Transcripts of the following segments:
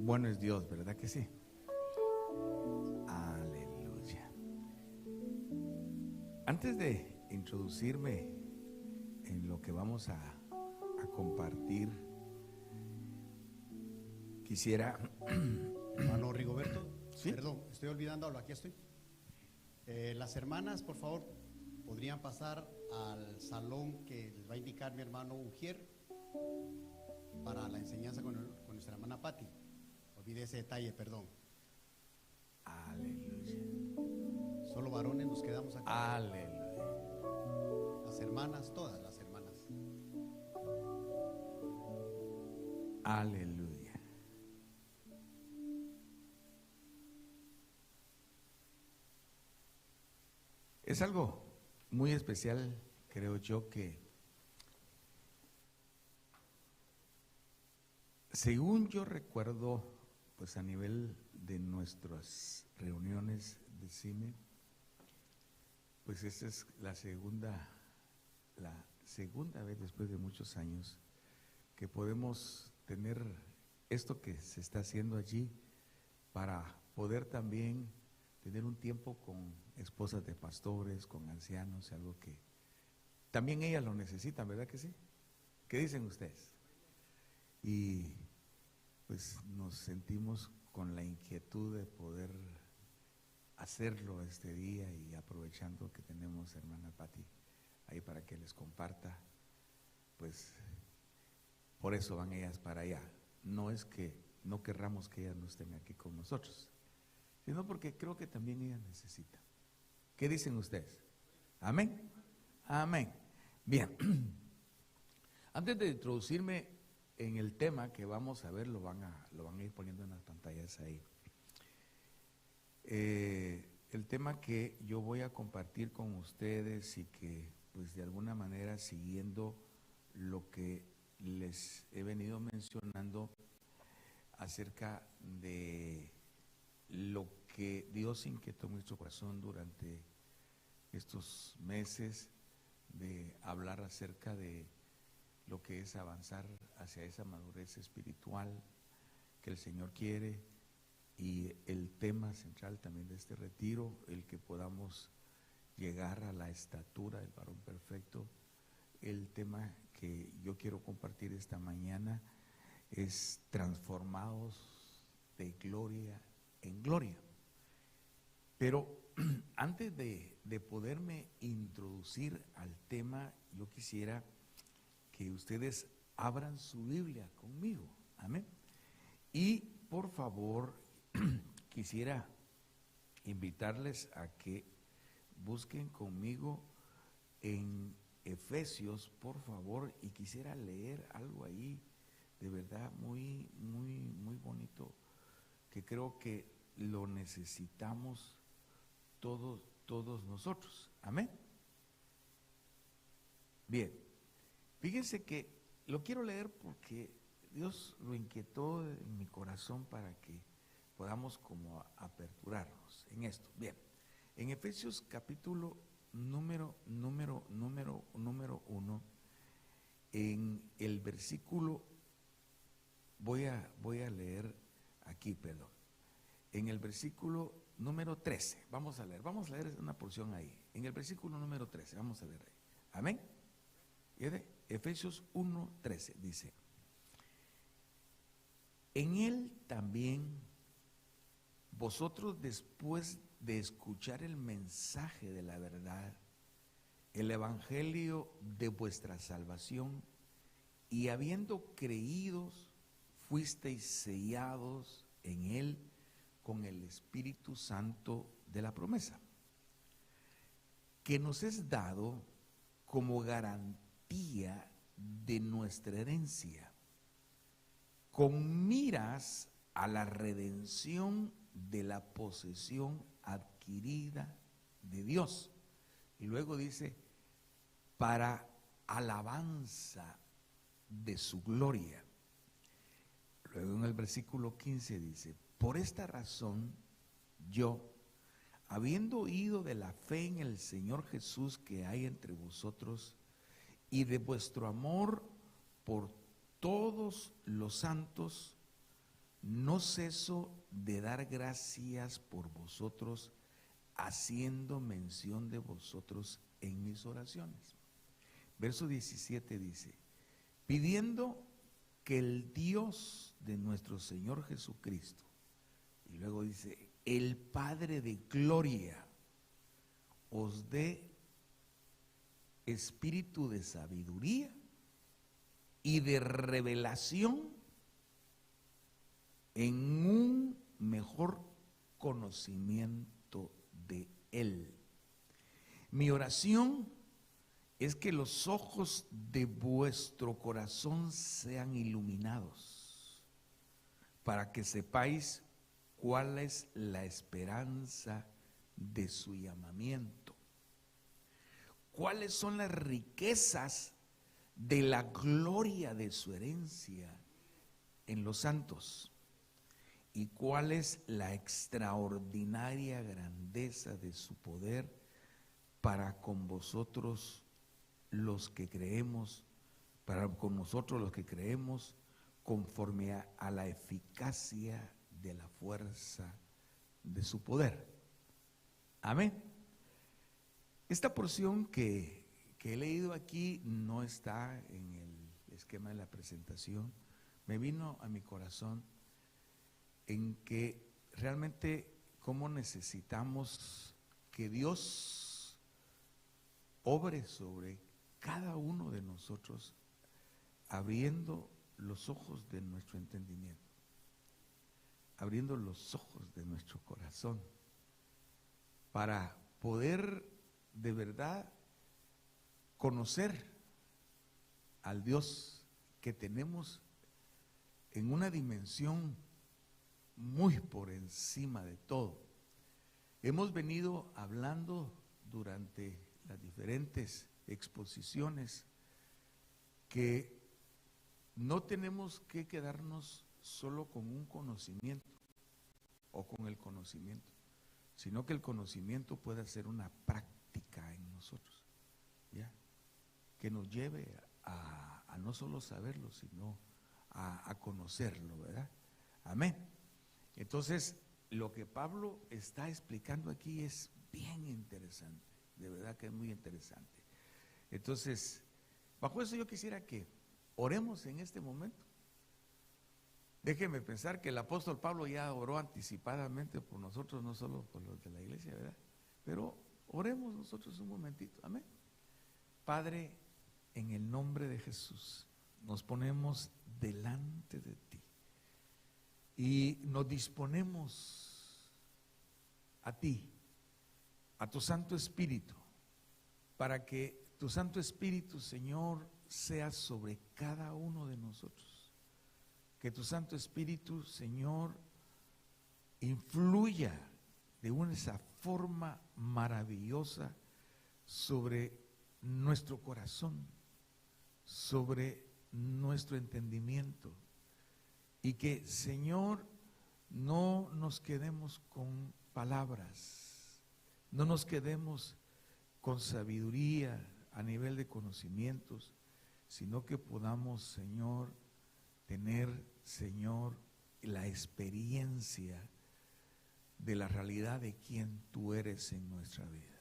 bueno es Dios, ¿verdad que sí? Aleluya. Antes de introducirme en lo que vamos a compartir, quisiera... Hermano Rigoberto, ¿Sí? Perdón, estoy olvidándolo, aquí estoy. Las hermanas, por favor, podrían pasar al salón que les va a indicar mi hermano Ujier para la enseñanza con nuestra hermana Patti. Olvidé ese detalle, perdón. Aleluya. Solo varones nos quedamos aquí. Aleluya. Las hermanas, todas las hermanas. Aleluya. Es algo muy especial, creo yo, que según yo recuerdo, pues a nivel de nuestras reuniones de CIME, pues esta es la segunda vez después de muchos años que podemos tener esto que se está haciendo allí para poder también tener un tiempo con esposas de pastores, con ancianos, algo que también ellas lo necesitan, ¿verdad que sí? ¿Qué dicen ustedes? Y pues nos sentimos con la inquietud de poder hacerlo este día y aprovechando que tenemos a hermana Patti ahí para que les comparta, pues por eso van ellas para allá. No es que no querramos que ellas no estén aquí con nosotros, sino porque creo que también ellas necesitan. ¿Qué dicen ustedes? ¿Amén? Amén. Bien, antes de introducirme en el tema que vamos a ver, lo van a ir poniendo en las pantallas ahí. El tema que yo voy a compartir con ustedes y que pues de alguna manera siguiendo lo que les he venido mencionando acerca de lo que Dios inquietó en nuestro corazón durante estos meses, de hablar acerca de lo que es avanzar hacia esa madurez espiritual que el Señor quiere, y el tema central también de este retiro, el que podamos llegar a la estatura del varón perfecto. El tema que yo quiero compartir esta mañana es transformados de gloria en gloria. Pero antes de poderme introducir al tema, yo quisiera que ustedes abran su Biblia conmigo, amén. Y por favor, quisiera invitarles a que busquen conmigo en Efesios, por favor, y quisiera leer algo ahí de verdad muy bonito, que creo que lo necesitamos todos nosotros, amén. Bien, fíjense que lo quiero leer porque Dios lo inquietó en mi corazón para que podamos como aperturarnos en esto. Bien, en Efesios capítulo número 1, en el versículo, voy a leer aquí, perdón, en el versículo número 13, vamos a leer una porción ahí, en el versículo número 13, vamos a leer ahí, amén. Efesios 1:13 dice: en él también vosotros, después de escuchar el mensaje de la verdad, el evangelio de vuestra salvación, y habiendo creído, fuisteis sellados en él con el Espíritu Santo de la promesa, que nos es dado como garantía de nuestra herencia, con miras a la redención de la posesión adquirida de Dios. Y luego dice, para alabanza de su gloria. Luego en el versículo 15 dice, por esta razón yo, habiendo oído de la fe en el Señor Jesús que hay entre vosotros, y de vuestro amor por todos los santos, no ceso de dar gracias por vosotros, haciendo mención de vosotros en mis oraciones. Verso 17 dice, pidiendo que el Dios de nuestro Señor Jesucristo, y luego dice, el Padre de gloria, os dé espíritu de sabiduría y de revelación en un mejor conocimiento de Él. Mi oración es que los ojos de vuestro corazón sean iluminados, para que sepáis cuál es la esperanza de su llamamiento, cuáles son las riquezas de la gloria de su herencia en los santos, y cuál es la extraordinaria grandeza de su poder para con vosotros los que creemos, para con nosotros los que creemos, conforme a la eficacia de la fuerza de su poder. Amén. Esta porción que he leído aquí no está en el esquema de la presentación. Me vino a mi corazón en que realmente cómo necesitamos que Dios obre sobre cada uno de nosotros, abriendo los ojos de nuestro entendimiento, abriendo los ojos de nuestro corazón, para poder de verdad conocer al Dios que tenemos en una dimensión muy por encima de todo. Hemos venido hablando durante las diferentes exposiciones que no tenemos que quedarnos solo con un conocimiento o con el conocimiento, sino que el conocimiento puede ser una práctica en nosotros, ¿ya? Que nos lleve a no solo saberlo, sino a conocerlo, ¿verdad? Amén. Entonces, lo que Pablo está explicando aquí es bien interesante, de verdad que es muy interesante. Entonces, bajo eso yo quisiera que oremos en este momento. Déjeme pensar que el apóstol Pablo ya oró anticipadamente por nosotros, no solo por los de la iglesia, ¿verdad? Pero oremos nosotros un momentito, amén. Padre, en el nombre de Jesús, nos ponemos delante de ti y nos disponemos a ti, a tu Santo Espíritu, para que tu Santo Espíritu, Señor, sea sobre cada uno de nosotros. Que tu Santo Espíritu, Señor, influya de esa forma maravillosa sobre nuestro corazón, sobre nuestro entendimiento, y que, Señor, no nos quedemos con palabras, no nos quedemos con sabiduría a nivel de conocimientos, sino que podamos, Señor, tener, Señor, la experiencia de la realidad de quién tú eres en nuestra vida,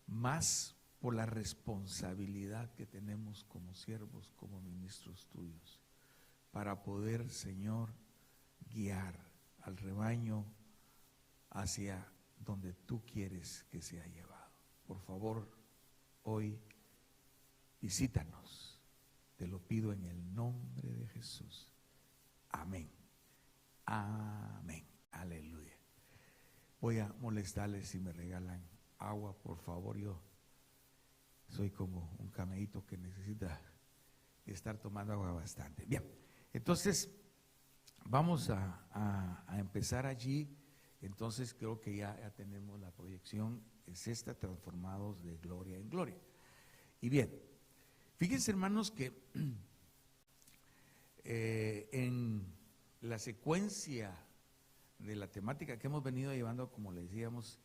más por la responsabilidad que tenemos como siervos, como ministros tuyos, para poder, Señor, guiar al rebaño hacia donde tú quieres que sea llevado. Por favor, hoy visítanos, te lo pido en el nombre de Jesús. Amén. Amén. Aleluya. Voy a molestarles si me regalan agua, por favor. Yo soy como un camellito que necesita estar tomando agua bastante. Bien, entonces vamos a empezar allí. Entonces creo que ya tenemos la proyección, es esta: transformados de gloria en gloria. Y bien, fíjense, hermanos, que en la secuencia de la temática que hemos venido llevando, como le decíamos,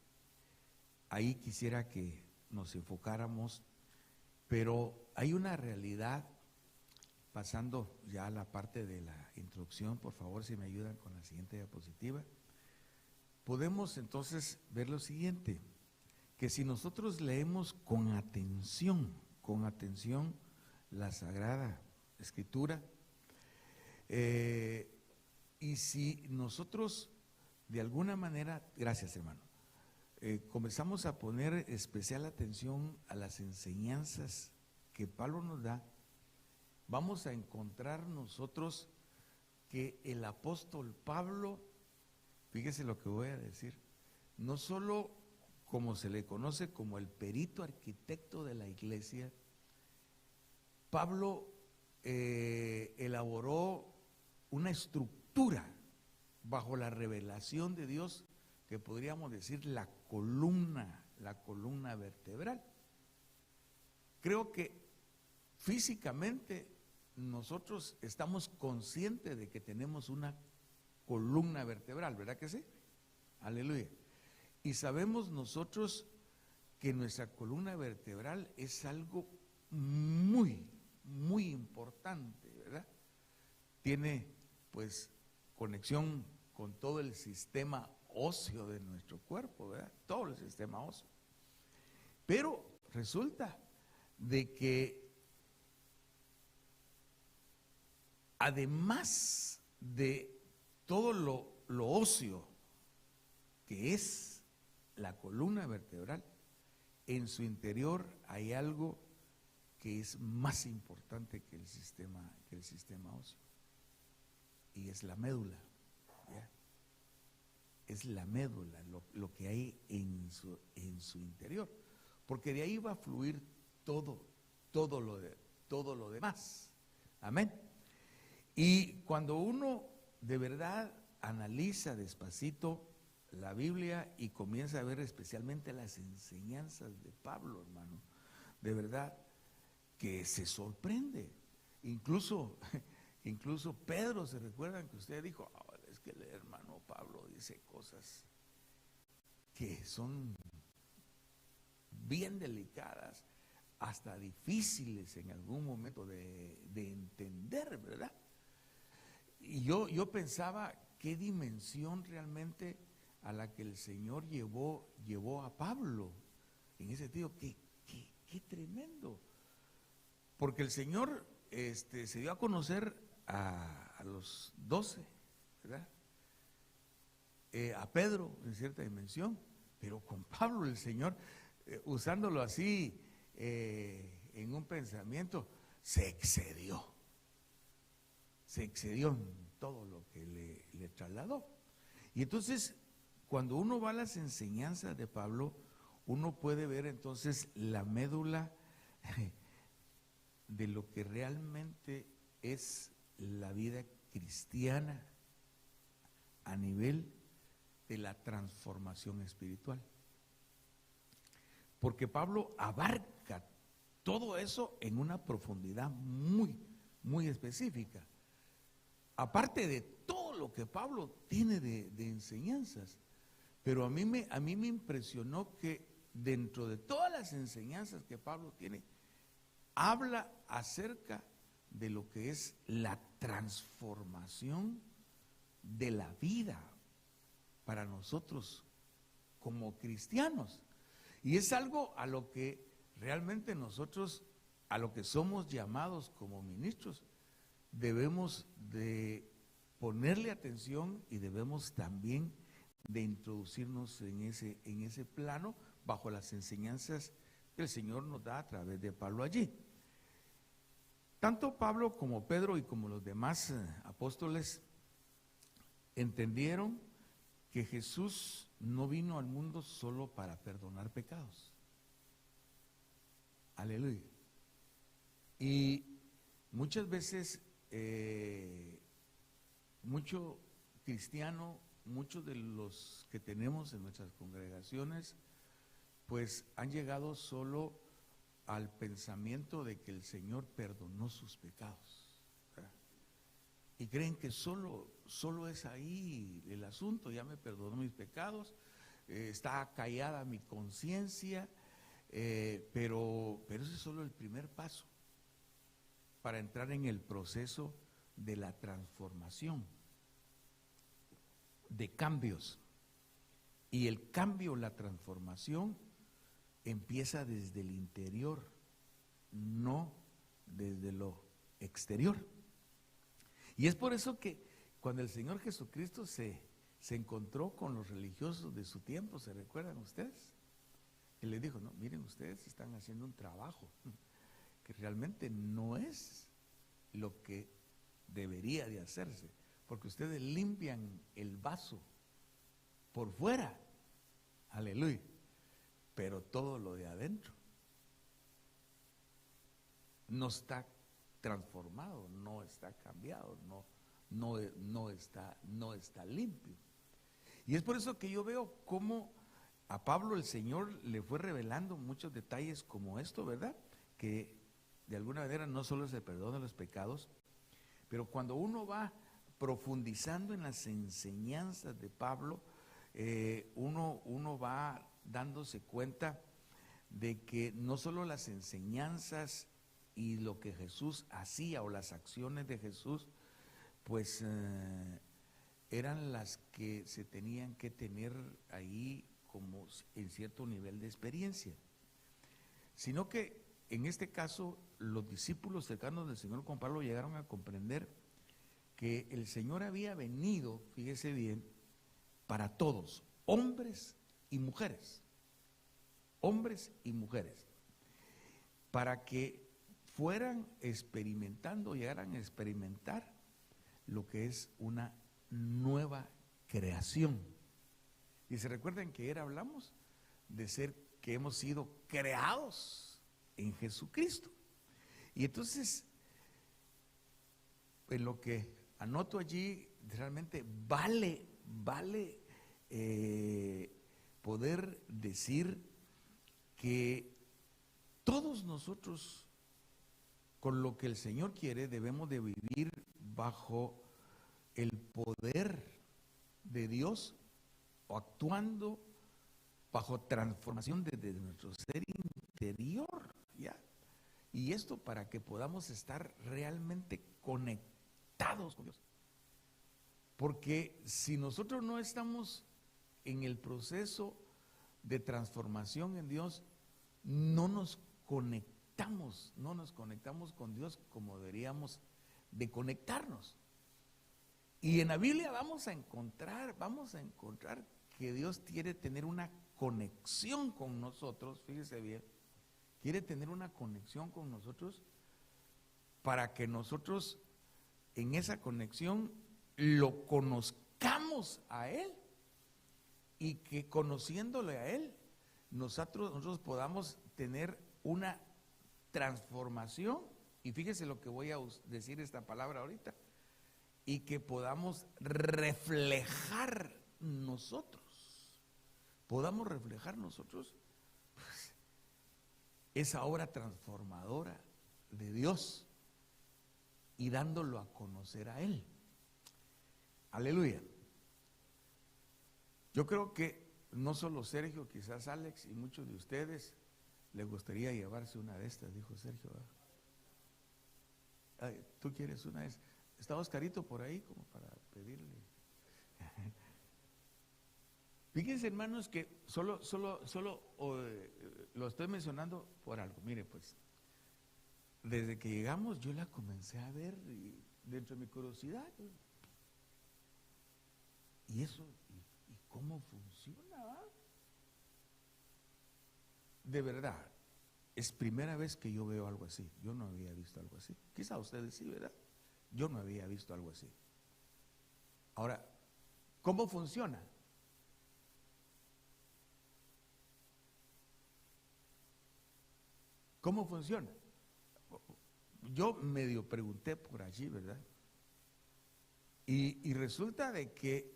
ahí quisiera que nos enfocáramos, pero hay una realidad pasando ya a la parte de la introducción, por favor, si me ayudan con la siguiente diapositiva, podemos entonces ver lo siguiente, que si nosotros leemos con atención la Sagrada Escritura, y si nosotros de alguna manera, gracias hermano, comenzamos a poner especial atención a las enseñanzas que Pablo nos da, vamos a encontrar nosotros que el apóstol Pablo, fíjese lo que voy a decir, no solo como se le conoce como el perito arquitecto de la iglesia, Pablo elaboró una estructura bajo la revelación de Dios que podríamos decir la columna vertebral. Creo que físicamente nosotros estamos conscientes de que tenemos una columna vertebral, ¿verdad que sí? Aleluya. Y sabemos nosotros que nuestra columna vertebral es algo muy, muy importante, ¿verdad? Tiene pues conexión con todo el sistema óseo de nuestro cuerpo, ¿verdad? Todo el sistema óseo. Pero resulta de que además de todo lo óseo que es la columna vertebral, en su interior hay algo que es más importante que el sistema óseo, y es la médula, ¿ya? Es la médula, lo que hay en su interior, porque de ahí va a fluir todo lo demás. Amén. Y cuando uno de verdad analiza despacito la Biblia y comienza a ver especialmente las enseñanzas de Pablo, hermano, de verdad que se sorprende. Incluso Pedro, ¿se recuerdan que usted dijo? Oh, es que el hermano Pablo dice cosas que son bien delicadas, hasta difíciles en algún momento de entender, ¿verdad? Y yo pensaba qué dimensión realmente a la que el Señor llevó a Pablo, en ese sentido, qué tremendo, porque el Señor se dio a conocer a los 12, ¿verdad? A Pedro en cierta dimensión, pero con Pablo el Señor, usándolo así en un pensamiento, se excedió en todo lo que le trasladó. Y entonces, cuando uno va a las enseñanzas de Pablo, uno puede ver entonces la médula de lo que realmente es la vida cristiana a nivel de la transformación espiritual. Porque Pablo abarca todo eso en una profundidad muy, muy específica. Aparte de todo lo que Pablo tiene de enseñanzas, pero a mí me impresionó que dentro de todas las enseñanzas que Pablo tiene, habla acerca de lo que es la transformación de la vida para nosotros como cristianos. Y es algo a lo que realmente nosotros, a lo que somos llamados como ministros, debemos de ponerle atención y debemos también de introducirnos en ese plano bajo las enseñanzas que el Señor nos da a través de Pablo allí. Tanto Pablo como Pedro y como los demás apóstoles entendieron que Jesús no vino al mundo solo para perdonar pecados. Aleluya. Y muchas veces mucho cristiano, muchos de los que tenemos en nuestras congregaciones, pues han llegado solo al pensamiento de que el Señor perdonó sus pecados, ¿verdad? Y creen que solo es ahí el asunto, ya me perdonó mis pecados, está callada mi conciencia, pero ese es solo el primer paso. para entrar en el proceso de la transformación, de cambios. Y el cambio, la transformación, empieza desde el interior, no desde lo exterior. Y es por eso que cuando el Señor Jesucristo se encontró con los religiosos de su tiempo, ¿se recuerdan ustedes? Él les dijo, no, miren, ustedes están haciendo un trabajo que realmente no es lo que debería de hacerse, porque ustedes limpian el vaso por fuera, aleluya, pero todo lo de adentro no está transformado, no está cambiado, no está limpio. Y es por eso que yo veo cómo a Pablo el Señor le fue revelando muchos detalles como esto, ¿verdad? Que de alguna manera no solo se perdonan los pecados, pero cuando uno va profundizando en las enseñanzas de Pablo, uno va dándose cuenta de que no solo las enseñanzas y lo que Jesús hacía o las acciones de Jesús, pues eran las que se tenían que tener ahí como en cierto nivel de experiencia, sino que en este caso los discípulos cercanos del Señor con Pablo llegaron a comprender que el Señor había venido, fíjese bien, para todos, hombres y mujeres, para que fueran experimentando, llegaran a experimentar lo que es una nueva creación. Y se recuerdan que ayer hablamos de ser que hemos sido creados en Jesucristo. Y entonces, en lo que anoto allí, realmente vale poder decir que todos nosotros, con lo que el Señor quiere, debemos de vivir bajo el poder de Dios o actuando bajo transformación desde nuestro ser interior, ¿ya? Y esto para que podamos estar realmente conectados con Dios. Porque si nosotros no estamos en el proceso de transformación en Dios, no nos conectamos con Dios como deberíamos de conectarnos. Y en la Biblia vamos a encontrar que Dios quiere tener una conexión con nosotros, fíjese bien, quiere tener una conexión con nosotros para que nosotros en esa conexión lo conozcamos a Él y que conociéndole a Él, nosotros podamos tener una transformación, y fíjese lo que voy a decir esta palabra ahorita, y que podamos reflejar nosotros pues, esa obra transformadora de Dios y dándolo a conocer a Él. Aleluya. Yo creo que no solo Sergio, quizás Alex y muchos de ustedes les gustaría llevarse una de estas, dijo Sergio. Ay, ¿tú quieres una de estas? Está Oscarito por ahí como para pedirle. Fíjense, hermanos, que solo lo estoy mencionando por algo. Mire, pues, desde que llegamos yo la comencé a ver dentro de mi curiosidad. ¿Y eso? ¿Y cómo funciona? De verdad, es primera vez que yo veo algo así. Yo no había visto algo así. Quizá ustedes sí, ¿verdad? Yo no había visto algo así. Ahora, ¿cómo funciona? ¿Cómo funciona? Yo medio pregunté por allí, ¿verdad? Y resulta de que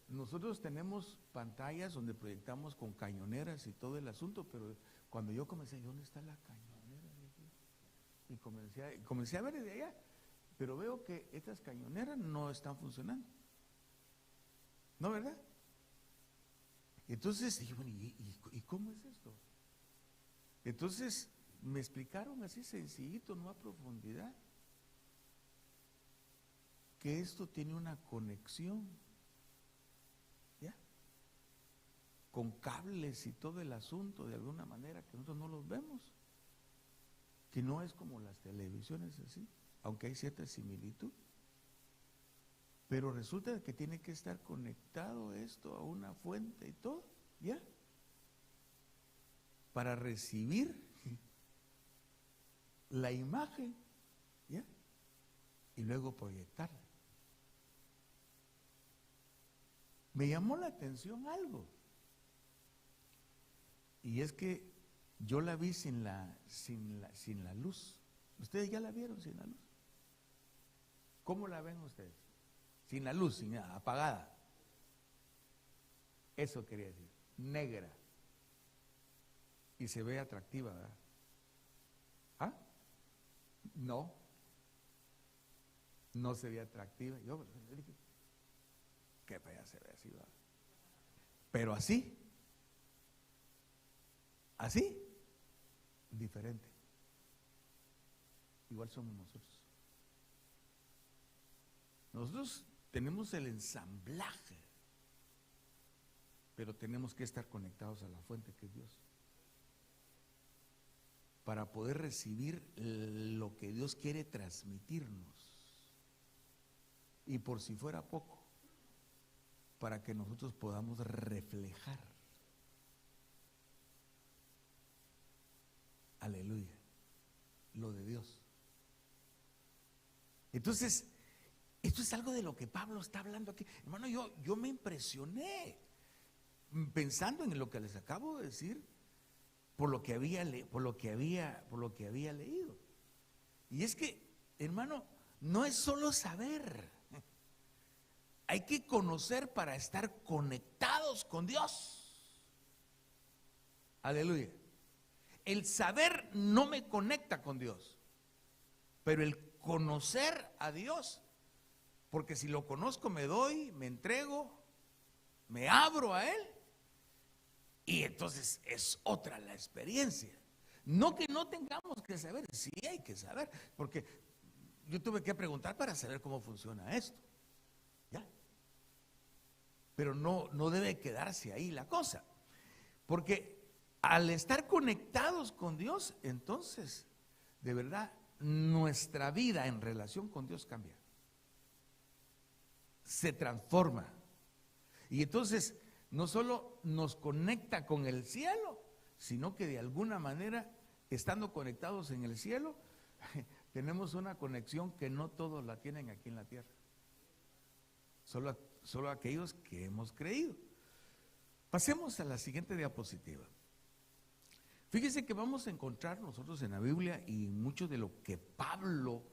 nosotros tenemos pantallas donde proyectamos con cañoneras y todo el asunto, pero cuando yo comencé, ¿dónde está la cañonera? Y comencé a ver desde allá, pero veo que estas cañoneras no están funcionando. ¿No, verdad? Entonces dije, bueno, ¿y cómo es esto? Entonces me explicaron así sencillito, no a profundidad, que esto tiene una conexión, ¿ya? Con cables y todo el asunto, de alguna manera que nosotros no los vemos, que no es como las televisiones así, aunque hay cierta similitud. Pero resulta que tiene que estar conectado esto a una fuente y todo, ¿ya? Para recibir la imagen, ¿ya? Y luego proyectarla. Me llamó la atención algo. Y es que yo la vi sin la luz. ¿Ustedes ya la vieron sin la luz? ¿Cómo la ven ustedes? Sin la luz, sin nada, apagada. Eso quería decir, negra. Y se ve atractiva, ¿verdad? ¿Ah? No. No se ve atractiva. Yo dije, qué fea se ve así, ¿verdad? Pero así, diferente. Igual somos nosotros. Nosotros tenemos el ensamblaje, pero tenemos que estar conectados a la fuente que es Dios, para poder recibir lo que Dios quiere transmitirnos. Y por si fuera poco, para que nosotros podamos reflejar, aleluya, lo de Dios. Entonces, esto es algo de lo que Pablo está hablando aquí. Hermano, yo me impresioné pensando en lo que les acabo de decir, por lo que había leído. Y es que, hermano, no es solo saber, hay que conocer para estar conectados con Dios. Aleluya. El saber no me conecta con Dios, pero el conocer a Dios, porque si lo conozco me doy, me entrego, me abro a Él, y entonces es otra la experiencia. No que no tengamos que saber, sí hay que saber, porque yo tuve que preguntar para saber cómo funciona esto, ¿ya? Pero no debe quedarse ahí la cosa, porque al estar conectados con Dios, entonces, de verdad, nuestra vida en relación con Dios cambia, se transforma, y entonces no solo nos conecta con el cielo, sino que de alguna manera, estando conectados en el cielo, tenemos una conexión que no todos la tienen aquí en la tierra, solo aquellos que hemos creído. Pasemos a la siguiente diapositiva. Fíjese que vamos a encontrar nosotros en la Biblia y mucho de lo que Pablo,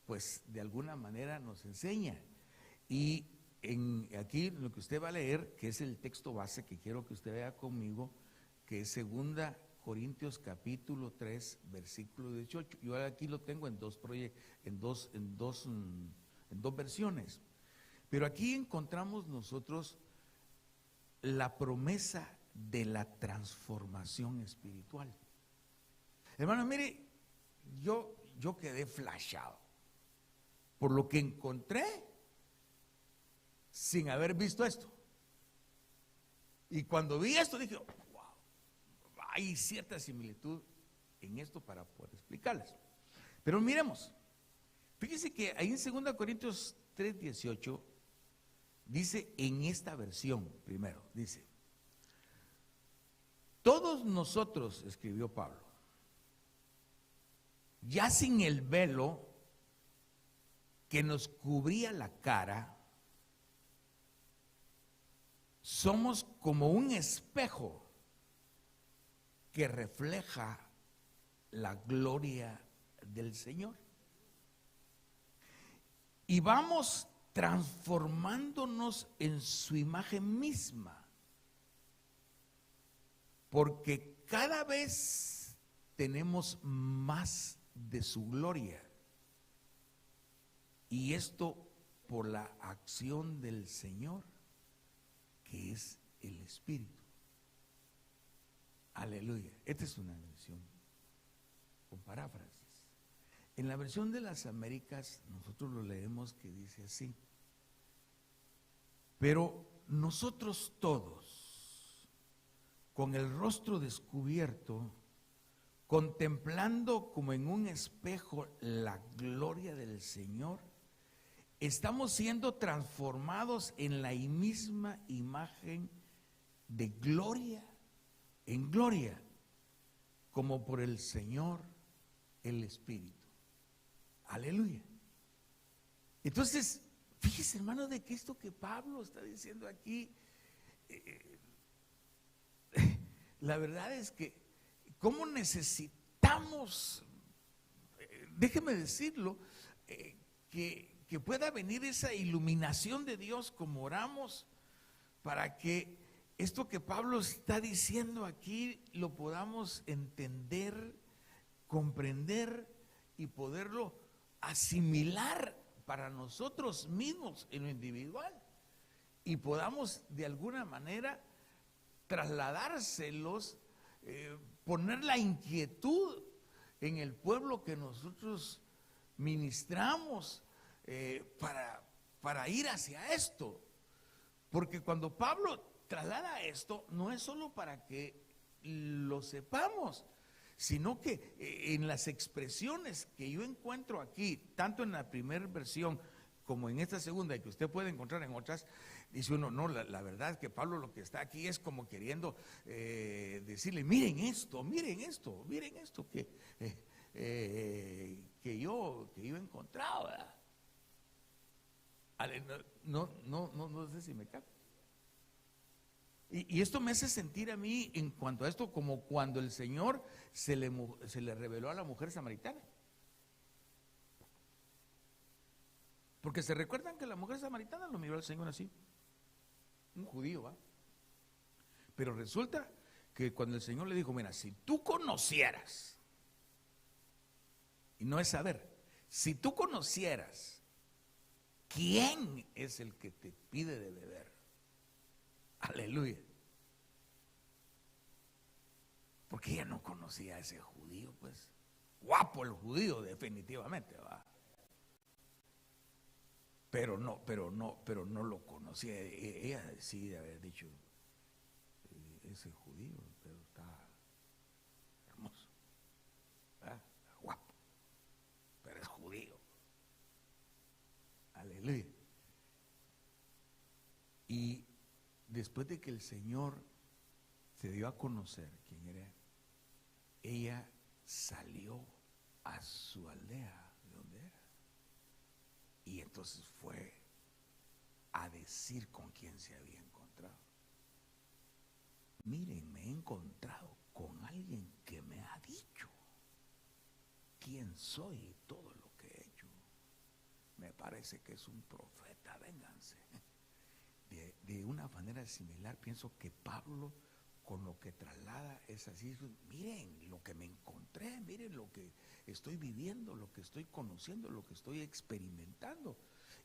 pues de alguna manera nos enseña. Y aquí lo que usted va a leer, que es el texto base que quiero que usted vea conmigo, que es 2 Corintios capítulo 3, versículo 18. Yo aquí lo tengo en dos versiones. Pero aquí encontramos nosotros la promesa de la transformación espiritual. Hermano, mire, yo quedé flashado por lo que encontré sin haber visto esto. Y cuando vi esto dije, wow, hay cierta similitud en esto para poder explicarles. Pero miremos, fíjense que ahí en 2 Corintios 3:18 dice, en esta versión primero, dice, todos nosotros, escribió Pablo, ya sin el velo que nos cubría la cara, somos como un espejo que refleja la gloria del Señor. Y vamos transformándonos en su imagen misma, porque cada vez tenemos más de su gloria, y esto por la acción del Señor, que es el Espíritu. Aleluya. Esta es una versión. con paráfrasis. En la versión de las Américas nosotros lo leemos que dice así: pero nosotros todos, con el rostro descubierto, contemplando como en un espejo la gloria del Señor, estamos siendo transformados en la misma imagen de gloria en gloria, como por el Señor el Espíritu. Aleluya. Entonces, fíjese, hermano, de que esto que Pablo está diciendo aquí, la verdad es que cómo necesitamos, déjeme decirlo, que pueda venir esa iluminación de Dios como oramos, para que esto que Pablo está diciendo aquí lo podamos entender, comprender y poderlo asimilar para nosotros mismos en lo individual, y podamos de alguna manera trasladárselos, poner la inquietud en el pueblo que nosotros ministramos, para ir hacia esto. Porque cuando Pablo traslada esto, no es solo para que lo sepamos, sino que en las expresiones que yo encuentro aquí, tanto en la primera versión como en esta segunda, y que usted puede encontrar en otras, dice uno, no, la verdad es que Pablo lo que está aquí es como queriendo decirle, miren esto que yo he encontrado, ¿verdad? No sé si me capta. Y esto me hace sentir a mí en cuanto a esto como cuando el Señor se le reveló a la mujer samaritana. Porque se recuerdan que la mujer samaritana lo miró al Señor así, un judío, ¿va? Pero resulta que cuando el Señor le dijo, mira, si tú conocieras, y no es saber, si tú conocieras quién es el que te pide de beber, aleluya, porque ella no conocía a ese judío, pues, guapo el judío definitivamente, va, pero no lo conocía. Ella sí de haber dicho, ese judío, pero está hermoso, ¿verdad? Está guapo, pero es judío, aleluya. Y después de que el Señor se dio a conocer quién era, ella salió a su aldea de donde era, y entonces fue a decir con quién se había encontrado. Miren, me he encontrado con alguien que me ha dicho quién soy y todo lo que he hecho. Me parece que es un profeta, vénganse. De una manera similar, pienso que Pablo con lo que traslada es así, miren lo que me encontré, miren lo que estoy viviendo, lo que estoy conociendo, lo que estoy experimentando.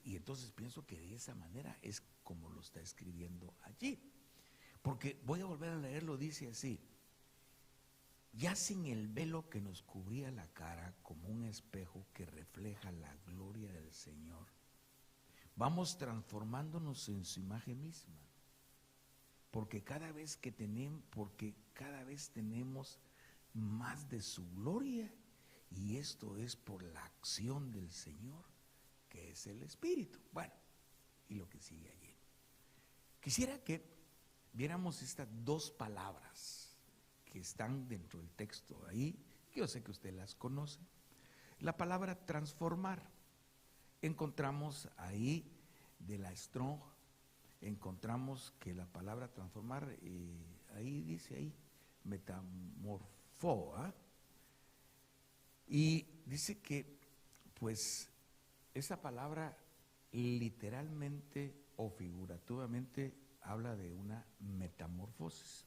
Y entonces pienso que de esa manera es como lo está escribiendo allí. Porque voy a volver a leerlo, dice así: ya sin el velo que nos cubría la cara como un espejo que refleja la gloria del Señor, vamos transformándonos en su imagen misma, porque cada vez tenemos más de su gloria, y esto es por la acción del Señor, que es el Espíritu. Bueno, y lo que sigue allí. Quisiera que viéramos estas dos palabras que están dentro del texto ahí, que yo sé que usted las conoce. La palabra transformar, encontramos ahí de la Strong, encontramos que la palabra transformar, ahí dice ahí, metamorfó, ¿eh? Y dice que, pues, esa palabra literalmente o figurativamente habla de una metamorfosis.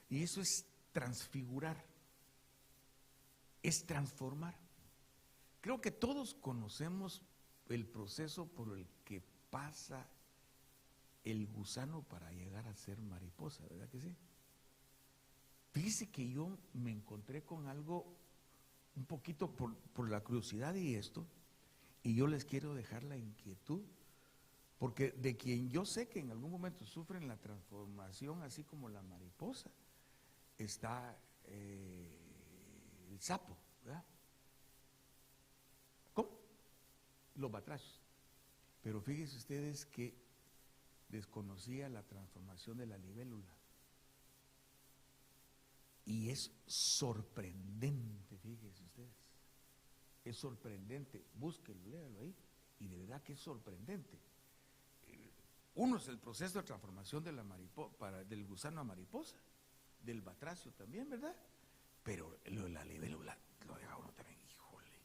Y eso es transfigurar, es transformar. Creo que todos conocemos el proceso por el que pasa el gusano para llegar a ser mariposa, ¿verdad que sí? Fíjese que yo me encontré con algo un poquito por la curiosidad y esto, y yo les quiero dejar la inquietud, porque de quien yo sé que en algún momento sufren la transformación, así como la mariposa, está el sapo, ¿verdad? ¿Cómo? Los batrachos. Pero fíjense ustedes que desconocía la transformación de la libélula. Y es sorprendente, fíjense ustedes. Es sorprendente. Búsquenlo, léalo ahí. Y de verdad que es sorprendente. Uno es el proceso de transformación de la mariposa, del gusano a mariposa, del batracio también, ¿verdad? Pero lo de la libélula lo deja uno también, híjole,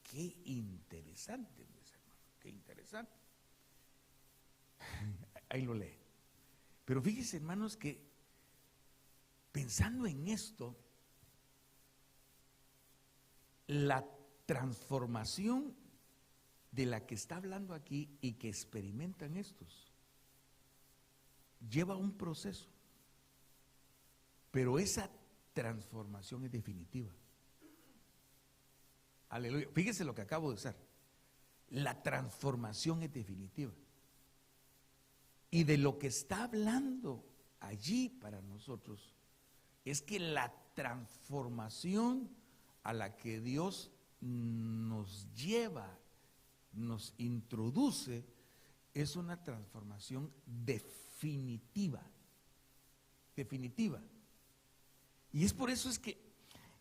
qué interesante, mis hermanos, qué interesante. Ahí lo lee. Pero fíjense, hermanos, que pensando en esto, la transformación de la que está hablando aquí y que experimentan estos, lleva un proceso, pero esa transformación es definitiva. Aleluya. Fíjese lo que acabo de usar. La transformación es definitiva. Y de lo que está hablando allí para nosotros es que la transformación a la que Dios nos lleva, nos introduce, es una transformación definitiva. Definitiva. Y es por eso es que,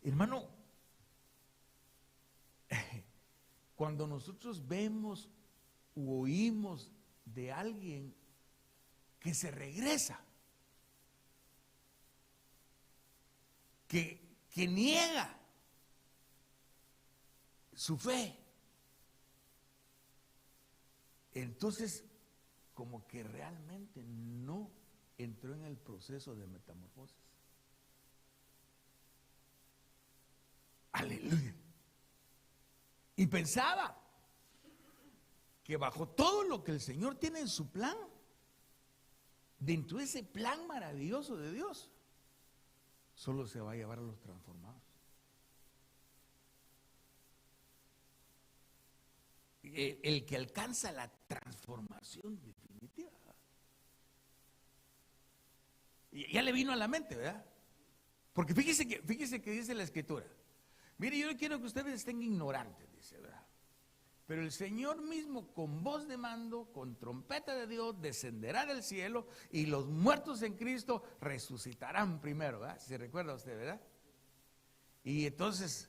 hermano, cuando nosotros vemos u oímos de alguien que se regresa, que niega su fe, entonces como que realmente no entró en el proceso de metamorfosis. Aleluya. Y pensaba que bajo todo lo que el Señor tiene en su plan, dentro de ese plan maravilloso de Dios, solo se va a llevar a los transformados. El que alcanza la transformación definitiva. Y ya le vino a la mente, ¿verdad? Porque fíjese que dice la Escritura. Mire, yo no quiero que ustedes estén ignorantes, dice, ¿verdad? Pero el Señor mismo con voz de mando, con trompeta de Dios, descenderá del cielo y los muertos en Cristo resucitarán primero, ¿verdad? Si recuerda usted, ¿verdad? Y entonces,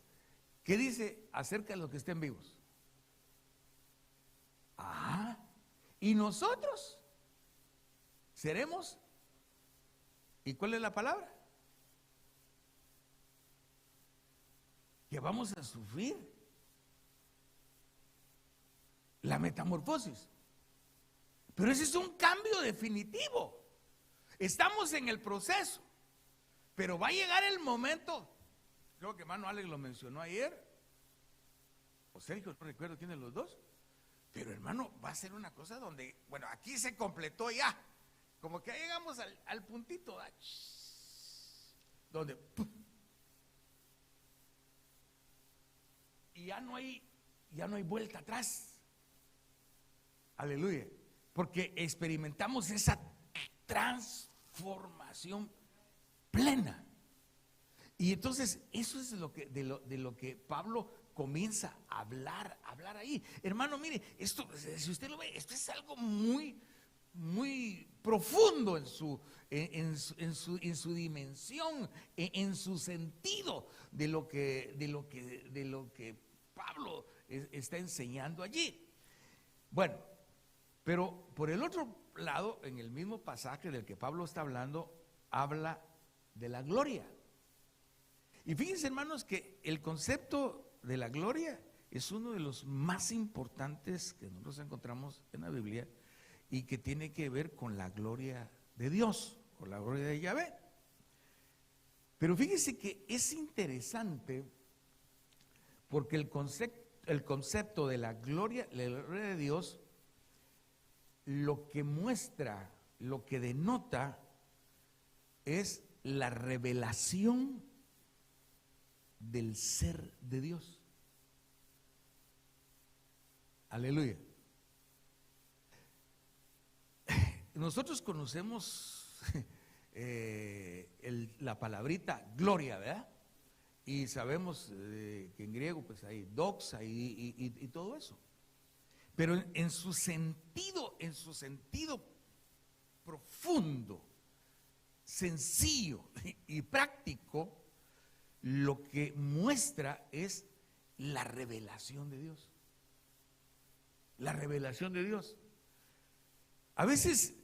¿qué dice acerca de los que estén vivos? Ah, y nosotros seremos, ¿y cuál es la palabra? Que vamos a sufrir la metamorfosis. Pero ese es un cambio definitivo. Estamos en el proceso, pero va a llegar el momento, creo que hermano Alex lo mencionó ayer, o Sergio, no recuerdo quién de los dos, pero hermano, va a ser una cosa donde, bueno, aquí se completó ya, como que llegamos al puntito, donde ¡pum! Y ya no hay vuelta atrás. Aleluya. Porque experimentamos esa transformación plena. Y entonces eso es de lo que Pablo comienza a hablar ahí. Hermano, mire, esto, si usted lo ve, esto es algo muy, muy profundo en su dimensión, en su sentido de lo que Pablo está enseñando allí. Bueno, pero por el otro lado, en el mismo pasaje del que Pablo está hablando, habla de la gloria. Y fíjense, hermanos, que el concepto de la gloria es uno de los más importantes que nosotros encontramos en la Biblia y que tiene que ver con la gloria de Dios, con la gloria de Yahvé. Pero fíjense que es interesante porque el concepto de la gloria de Dios, lo que muestra, lo que denota es la revelación del ser de Dios. Aleluya. Nosotros conocemos la palabrita gloria, ¿verdad? Y sabemos que en griego pues hay doxa y todo eso. Pero en su sentido profundo, sencillo y práctico, lo que muestra es la revelación de Dios. La revelación de Dios. A veces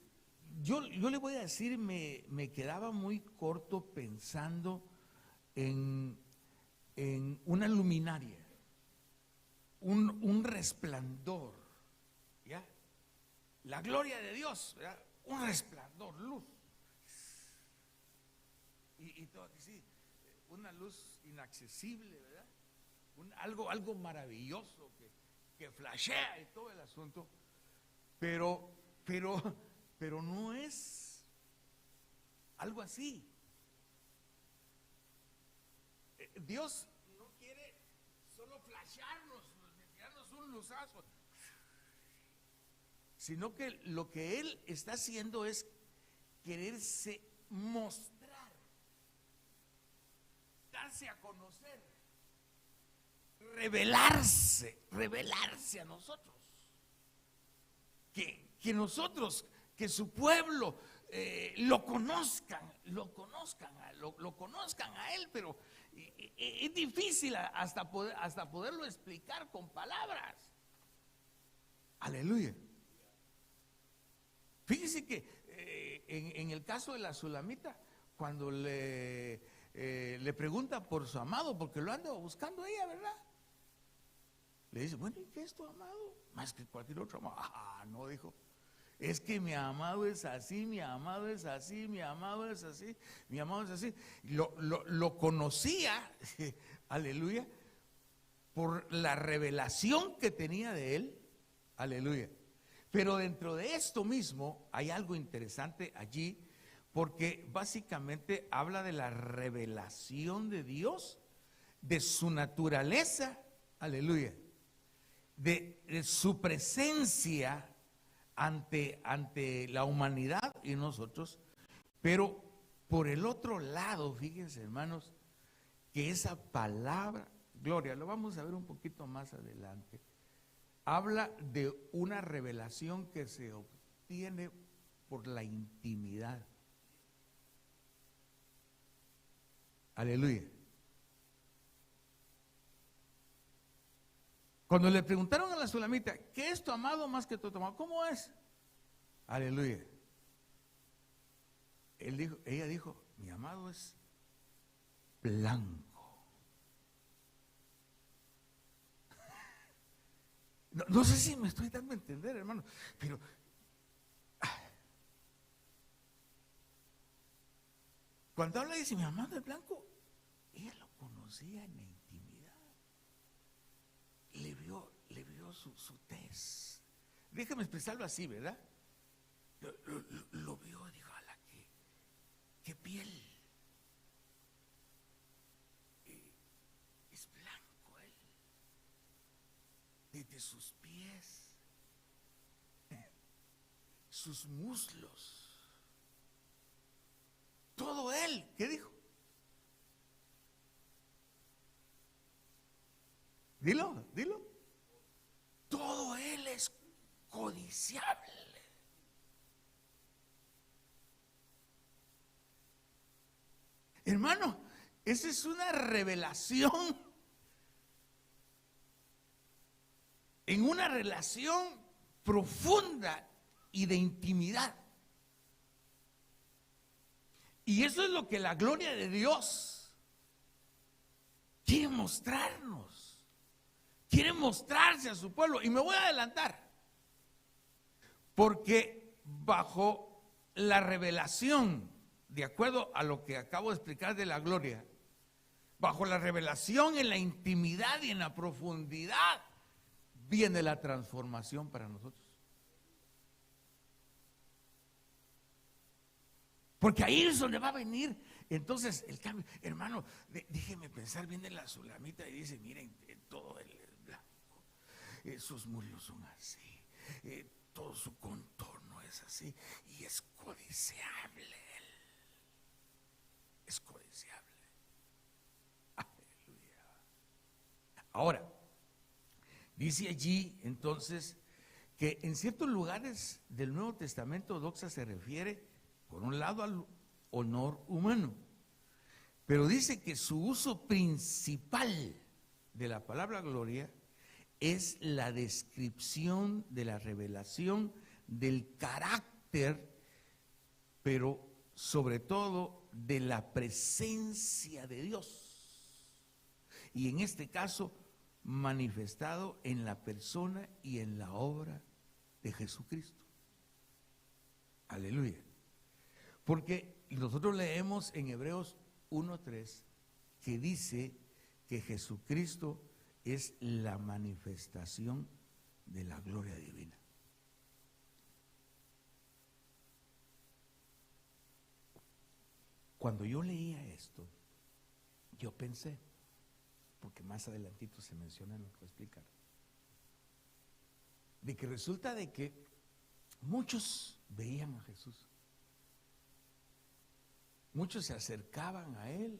yo le voy a decir, me quedaba muy corto pensando en una luminaria, un resplandor, ¿ya? La gloria de Dios, ¿verdad? Un resplandor, luz. Y todo así, una luz inaccesible, ¿verdad? Algo maravilloso que flashea y todo el asunto, pero no es algo así. Dios no quiere solo flashearnos, tirarnos un luzazo, sino que lo que Él está haciendo es quererse mostrar, darse a conocer, revelarse a nosotros. Que nosotros, que su pueblo lo conozcan a Él, pero es difícil hasta poderlo explicar con palabras. Aleluya. Fíjese que en el caso de la Sulamita, cuando le pregunta por su amado, porque lo anda buscando ella, ¿verdad? Le dice, bueno, ¿y qué es tu amado? Más que cualquier otro amado. No, dijo, es que mi amado es así, mi amado es así, mi amado es así, mi amado es así. Lo conocía, aleluya, por la revelación que tenía de él, aleluya. Pero dentro de esto mismo hay algo interesante allí, porque básicamente habla de la revelación de Dios, de su naturaleza, aleluya, de su presencia ante la humanidad y nosotros. Pero por el otro lado, fíjense, hermanos, que esa palabra, gloria, lo vamos a ver un poquito más adelante, habla de una revelación que se obtiene por la intimidad. Aleluya. Cuando le preguntaron a la Sulamita, ¿qué es tu amado más que tu amado? ¿Cómo es? Aleluya. Ella dijo, mi amado es blanco. No sé si me estoy dando a entender, hermano, pero cuando habla dice mi amado es blanco, ella lo conocía en la intimidad. Le vio su tez. Déjame expresarlo así, ¿verdad? Lo vio y dijo, ala, qué piel. Es blanco él. Desde sus pies, sus muslos, todo él. ¿Qué dijo? Dilo. Todo él es codiciable. Hermano, esa es una revelación. En una relación profunda y de intimidad. Y eso es lo que la gloria de Dios quiere mostrarnos. Quiere mostrarse a su pueblo. Y me voy a adelantar. Porque bajo la revelación, de acuerdo a lo que acabo de explicar de la gloria, bajo la revelación en la intimidad y en la profundidad, viene la transformación para nosotros. Porque ahí es donde va a venir entonces el cambio. Hermano, déjeme pensar bien en la Sulamita y dice, miren, todo él es blanco, sus muslos son así, todo su contorno es así, y es codiciable él. Es codiciable. Aleluya. Ahora, dice allí entonces que en ciertos lugares del Nuevo Testamento doxa se refiere, por un lado, al honor humano, pero dice que su uso principal de la palabra gloria es la descripción de la revelación del carácter, pero sobre todo de la presencia de Dios. Y en este caso, manifestado en la persona y en la obra de Jesucristo. Aleluya. Porque nosotros leemos en Hebreos 1:3 que dice que Jesucristo es la manifestación de la gloria divina. Cuando yo leía esto, yo pensé, porque más adelantito se menciona, lo que voy a explicar, de que resulta de que muchos veían a Jesús, muchos se acercaban a él,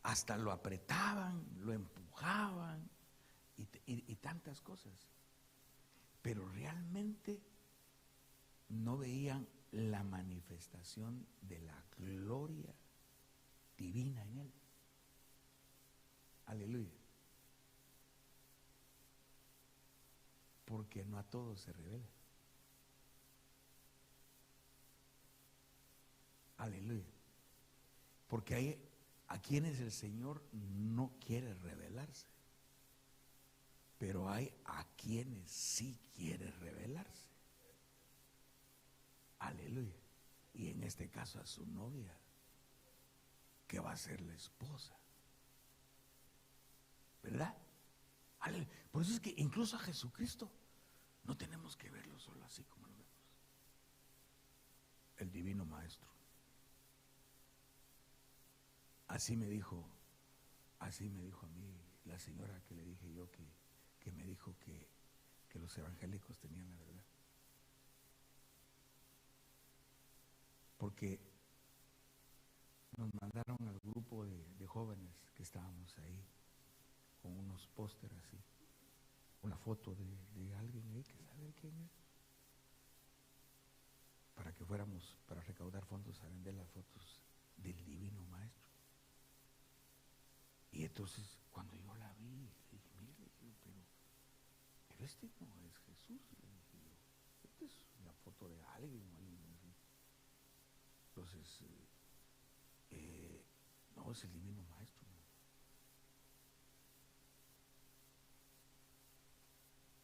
hasta lo apretaban, lo empujaban y tantas cosas, pero realmente no veían la manifestación de la gloria divina en él. Aleluya. Porque no a todos se revela. Aleluya. Porque hay a quienes el Señor no quiere revelarse, pero hay a quienes sí quiere revelarse. Aleluya. Y en este caso a su novia, que va a ser la esposa. ¿Verdad? Aleluya. Por eso es que incluso a Jesucristo no tenemos que verlo solo así como lo vemos. El divino maestro. Así me dijo a mí la señora que le dije yo que me dijo que los evangélicos tenían la verdad. Porque nos mandaron al grupo de jóvenes que estábamos ahí con unos pósteres así, una foto de alguien ahí que sabe quién es, para que fuéramos para recaudar fondos a vender las fotos del divino maestro. Y entonces cuando yo la vi, le dije, mire, pero este no es Jesús, le dije yo, esta es una foto de alguien o alguien así. Entonces, no, es el divino maestro.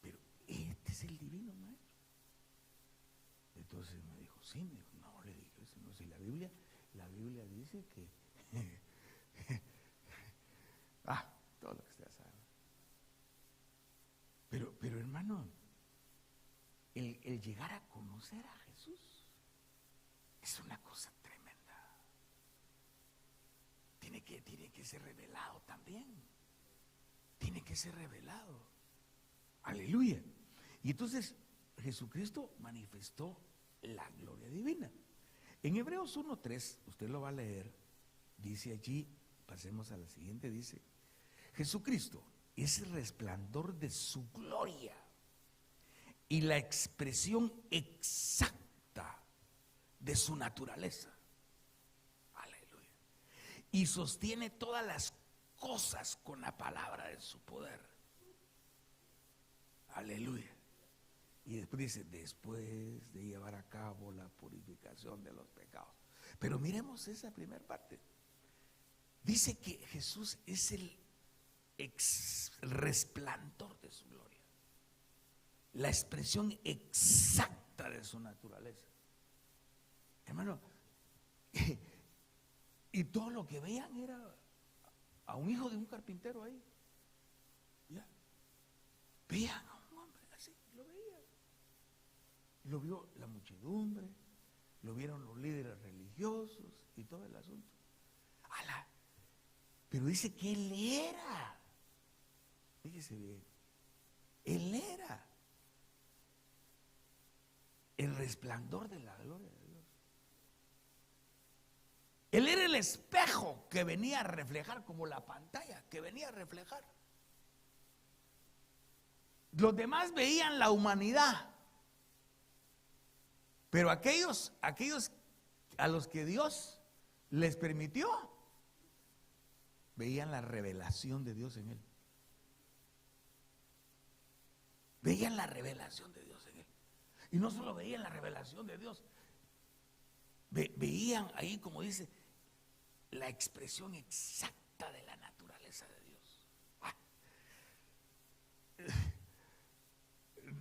Pero este es el divino maestro. Entonces me dijo, sí, me dijo, no, le dije, no, si la Biblia dice que todo lo que usted sabe. Pero hermano, el llegar a conocer a Jesús es una cosa tremenda. Tiene que ser revelado también. Tiene que ser revelado. Aleluya. Y entonces Jesucristo manifestó la gloria divina. En Hebreos 1:3, usted lo va a leer, dice allí, pasemos a la siguiente, dice, Jesucristo es el resplandor de su gloria y la expresión exacta de su naturaleza. Aleluya. Y sostiene todas las cosas con la palabra de su poder. Aleluya. Y después dice, después de llevar a cabo la purificación de los pecados. Pero miremos esa primera parte. Dice que Jesús es el resplandor de su gloria, la expresión exacta de su naturaleza. Hermano, y todo lo que veían era a un hijo de un carpintero ahí. ¿Ya? Veían a un hombre así, lo veían. Lo vio la muchedumbre, lo vieron los líderes religiosos y todo el asunto. ¡Hala! Pero dice que él era, fíjese bien, él era el resplandor de la gloria de Dios. Él era el espejo que venía a reflejar, como la pantalla que venía a reflejar. Los demás veían la humanidad, pero aquellos a los que Dios les permitió, veían la revelación de Dios en él. Veían la revelación de Dios en él. Y no solo veían la revelación de Dios, veían ahí, como dice, la expresión exacta de la naturaleza de Dios.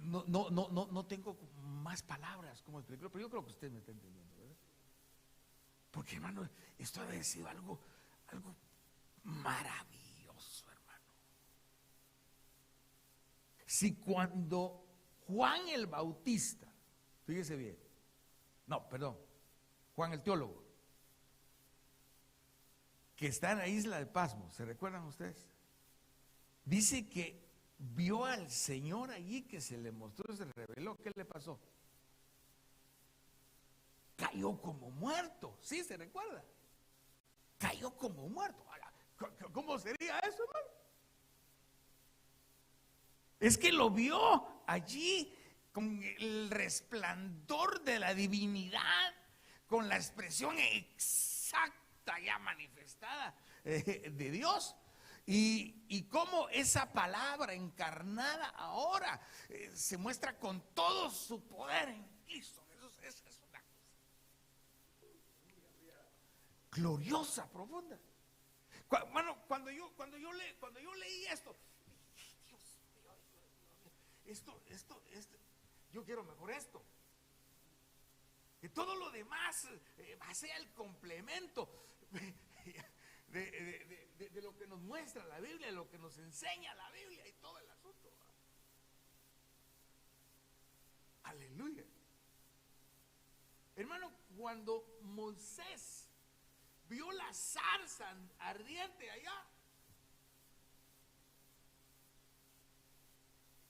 No tengo más palabras como explicarlo, pero yo creo que usted me está entendiendo, ¿verdad? Porque, hermano, esto debe sido algo maravilloso, hermano. Si cuando Juan el Bautista, fíjese bien, Juan el teólogo, que está en la isla de Pasmo, ¿se recuerdan ustedes? Dice que vio al Señor allí, que se le mostró, se reveló. ¿Qué le pasó? Cayó como muerto. ¿Sí se recuerda? Cayó como muerto. ¿Cómo sería eso, hermano? Es que lo vio allí con el resplandor de la divinidad, con la expresión exacta ya manifestada de Dios. Y cómo esa palabra encarnada ahora se muestra con todo su poder en Cristo. Eso es una cosa gloriosa, profunda. Bueno, cuando yo leí esto, Dios mío, yo quiero mejor esto. Que todo lo demás sea el complemento de lo que nos muestra la Biblia, de lo que nos enseña la Biblia y todo el asunto. Aleluya. Hermano, cuando Moisés vio la zarza ardiente allá,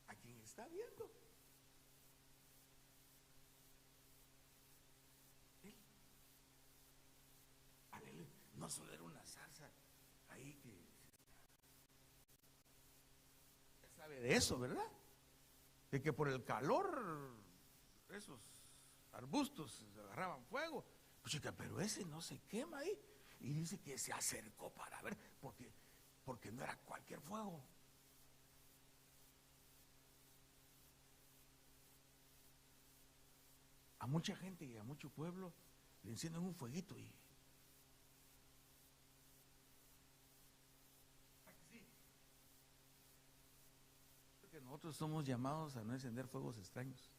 ¿a quién está viendo? Él. Aleluya. No solo era una zarza ahí que ya sabe de eso, ¿verdad? De que por el calor esos arbustos agarraban fuego. Pues chica, pero ese no se quema ahí. Y dice que se acercó para ver, porque no era cualquier fuego. A mucha gente y a mucho pueblo le encienden un fueguito y porque nosotros somos llamados a no encender fuegos extraños.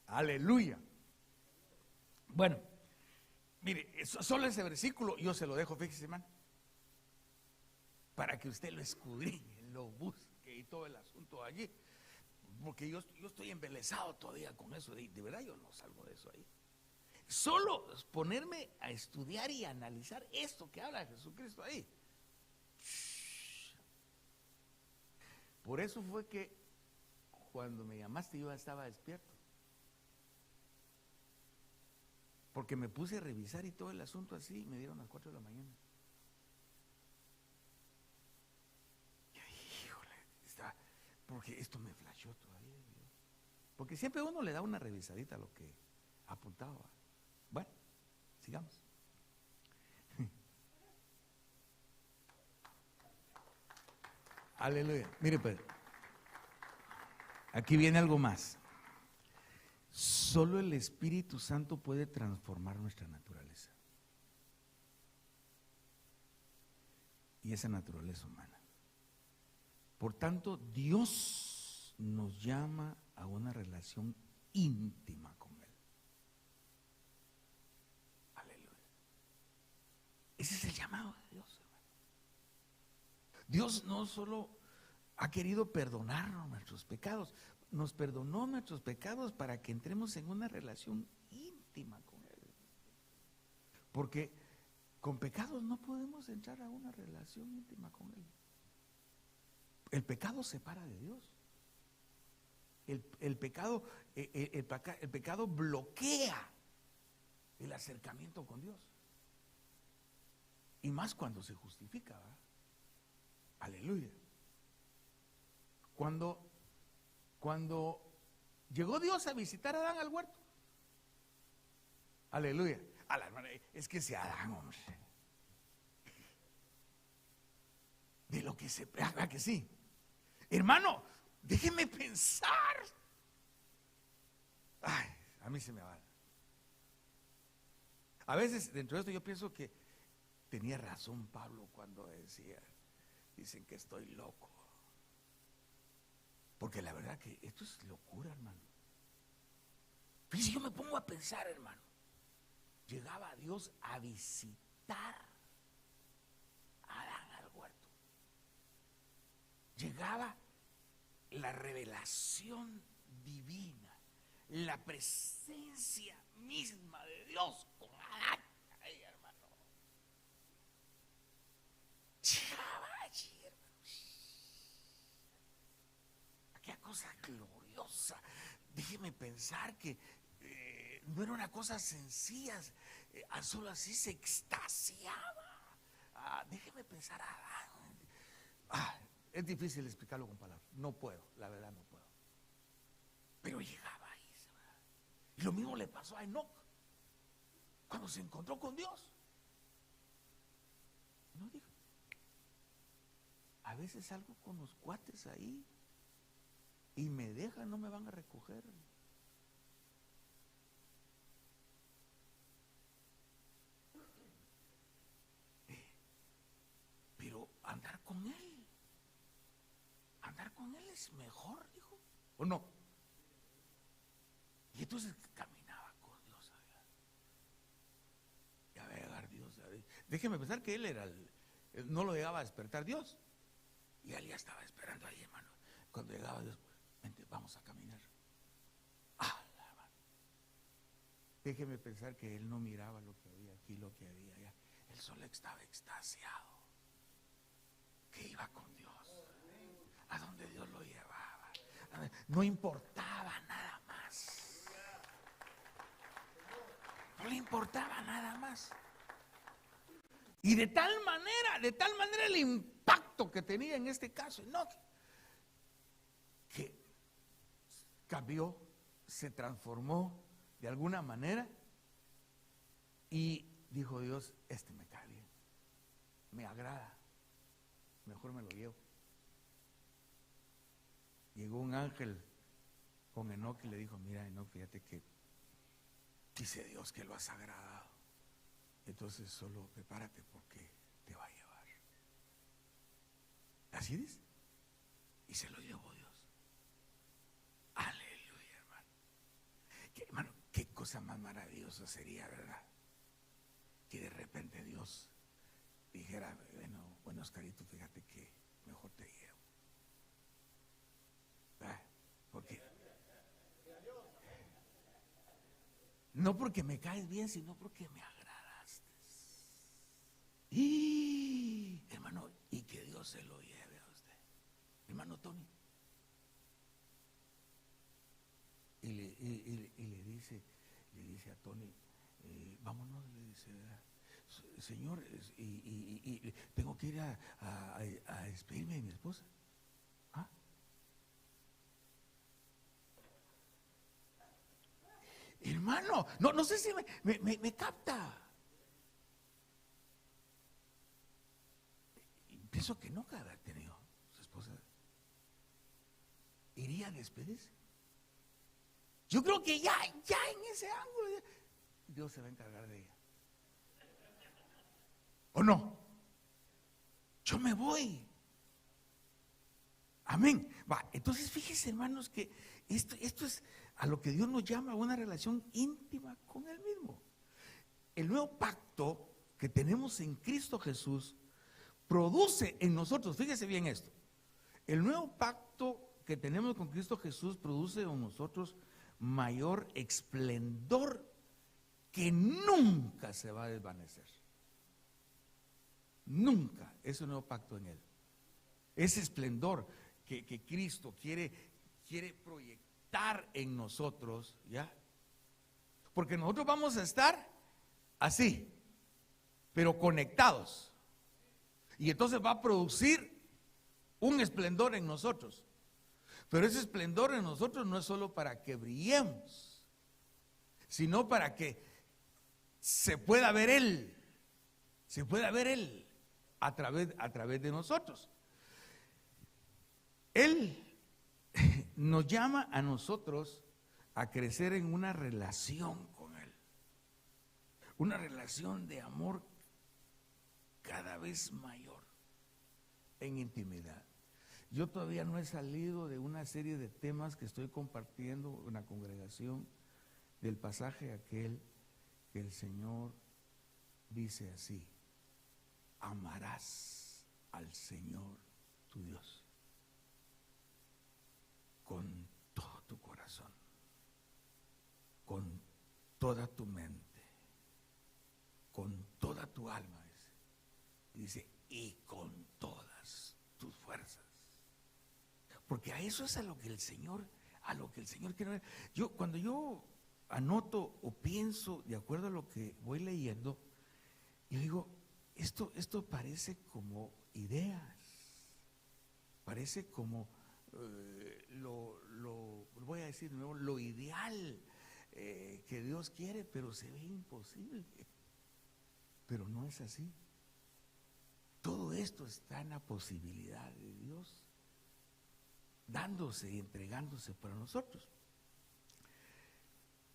Aleluya. Bueno, mire, solo ese versículo yo se lo dejo, fíjese, hermano, para que usted lo escudriñe, lo busque y todo el asunto allí, porque yo estoy embelesado todavía con eso, de verdad yo no salgo de eso ahí. Solo ponerme a estudiar y analizar esto que habla Jesucristo ahí. Por eso fue que cuando me llamaste yo estaba despierto, porque me puse a revisar y todo el asunto así, y me dieron las 4 de la mañana. Híjole, porque esto me flashó todavía. Porque siempre uno le da una revisadita a lo que apuntaba. Bueno, sigamos. Aleluya. Mire pues, aquí viene algo más. Solo el Espíritu Santo puede transformar nuestra naturaleza. Y esa naturaleza humana. Por tanto, Dios nos llama a una relación íntima con Él. Aleluya. Ese es el llamado de Dios, hermano. Dios no solo ha querido perdonarnos nuestros pecados. Nos perdonó nuestros pecados para que entremos en una relación íntima con Él. Porque con pecados no podemos entrar a una relación íntima con Él. El pecado separa de Dios. El pecado bloquea el acercamiento con Dios. Y más cuando se justifica, ¿verdad? Aleluya. Cuando llegó Dios a visitar a Adán al huerto. Aleluya. A la hermana, es que ese Adán, hombre. De lo que se haga que sí. Hermano, déjeme pensar. Ay, a mí se me va. A veces dentro de esto yo pienso que tenía razón Pablo cuando decía, dicen que estoy loco. Porque la verdad que esto es locura, hermano. Fíjese, yo me pongo a pensar, hermano. Llegaba Dios a visitar a Adán al huerto. Llegaba la revelación divina, la presencia misma de Dios con Adán. Ay, hermano. Llegaba allí, hermano. Aquella cosa gloriosa. Déjeme pensar que no era una cosa sencilla, solo así se extasiaba. Déjeme pensar a Adán. Es difícil explicarlo con palabras. No puedo, la verdad no puedo. Pero llegaba ahí, ¿verdad? Y lo mismo le pasó a Enoc cuando se encontró con Dios. No dijo. A veces salgo con los cuates ahí y me dejan, no me van a recoger. Pero andar con Él es mejor, dijo, ¿o no? Y entonces caminaba con Dios allá. Ya va a llegar Dios. Déjeme pensar que él era no lo llegaba a despertar Dios. Y él ya estaba esperando ahí, hermano. Cuando llegaba Dios, vente, vamos a caminar. Déjeme pensar que él no miraba lo que había aquí, lo que había allá. Él solo estaba extasiado. Que iba con Dios. A donde Dios lo llevaba. No importaba nada más. No le importaba nada más. Y de tal manera el impacto que tenía en este caso, no, que cambió, se transformó de alguna manera y dijo Dios, este me cae bien, me agrada, mejor me lo llevo. Llegó un ángel con Enoc y le dijo, mira Enoc, fíjate que dice Dios que lo has agradado. Entonces solo prepárate porque te va a llevar. Así dice. Y se lo llevó Dios. Aleluya, hermano. Hermano, qué cosa más maravillosa sería, ¿verdad? Que de repente Dios dijera, bueno Oscarito, fíjate que mejor te llevo. Porque no porque me caes bien, sino porque me agradaste. Y hermano, y que Dios se lo lleve a usted, hermano Tony. Y le dice a Tony, vámonos, le dice, Señor, y tengo que ir a despedirme de mi esposa. Hermano, no sé si me capta. Pienso que nunca haber tenido su esposa. ¿Iría a despedirse? Yo creo que ya en ese ángulo Dios se va a encargar de ella. ¿O no? Yo me voy. Amén. Entonces fíjense, hermanos, que esto es a lo que Dios nos llama, una relación íntima con Él mismo. El nuevo pacto que tenemos en Cristo Jesús produce en nosotros, fíjese bien esto, El nuevo pacto que tenemos con Cristo Jesús produce en nosotros mayor esplendor que nunca se va a desvanecer. Nunca. Es un nuevo pacto en Él. Ese esplendor que Cristo quiere proyectar en nosotros, ¿ya? Porque nosotros vamos a estar así, pero conectados. Y entonces va a producir un esplendor en nosotros. Pero ese esplendor en nosotros no es solo para que brillemos, sino para que se pueda ver Él. Se pueda ver Él a través de nosotros. Él nos llama a nosotros a crecer en una relación con Él. Una relación de amor cada vez mayor, en intimidad. Yo todavía no he salido de una serie de temas que estoy compartiendo en la congregación, del pasaje aquel que el Señor dice así: amarás al Señor tu Dios con todo tu corazón, con toda tu mente, con toda tu alma, dice, y con todas tus fuerzas. Porque a eso es a lo que el Señor quiere ver. Cuando yo anoto o pienso de acuerdo a lo que voy leyendo, yo digo, esto parece como ideas, parece como voy a decir de nuevo, lo ideal que Dios quiere, pero se ve imposible. Pero no es así. Todo esto está en la posibilidad de Dios dándose y entregándose para nosotros.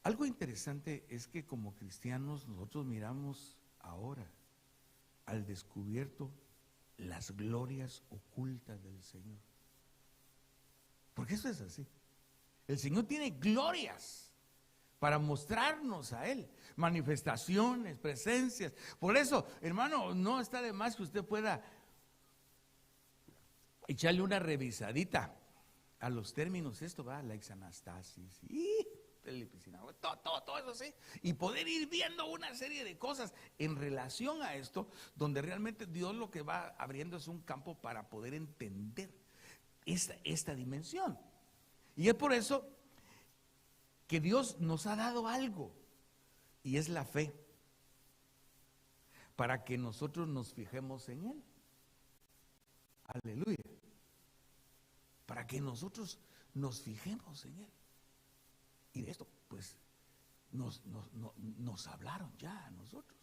Algo interesante es que como cristianos nosotros miramos ahora al descubierto las glorias ocultas del Señor. Porque eso es así. El Señor tiene glorias para mostrarnos a Él, manifestaciones, presencias. Por eso, hermano, no está de más que usted pueda echarle una revisadita a los términos, esto va, la exanastasis, y todo eso, sí, y poder ir viendo una serie de cosas en relación a esto, donde realmente Dios lo que va abriendo es un campo para poder entender esta dimensión. Y es por eso que Dios nos ha dado algo, y es la fe, para que nosotros nos fijemos en Él. Aleluya. Para que nosotros nos fijemos en Él. Y de esto, pues, nos hablaron ya a nosotros.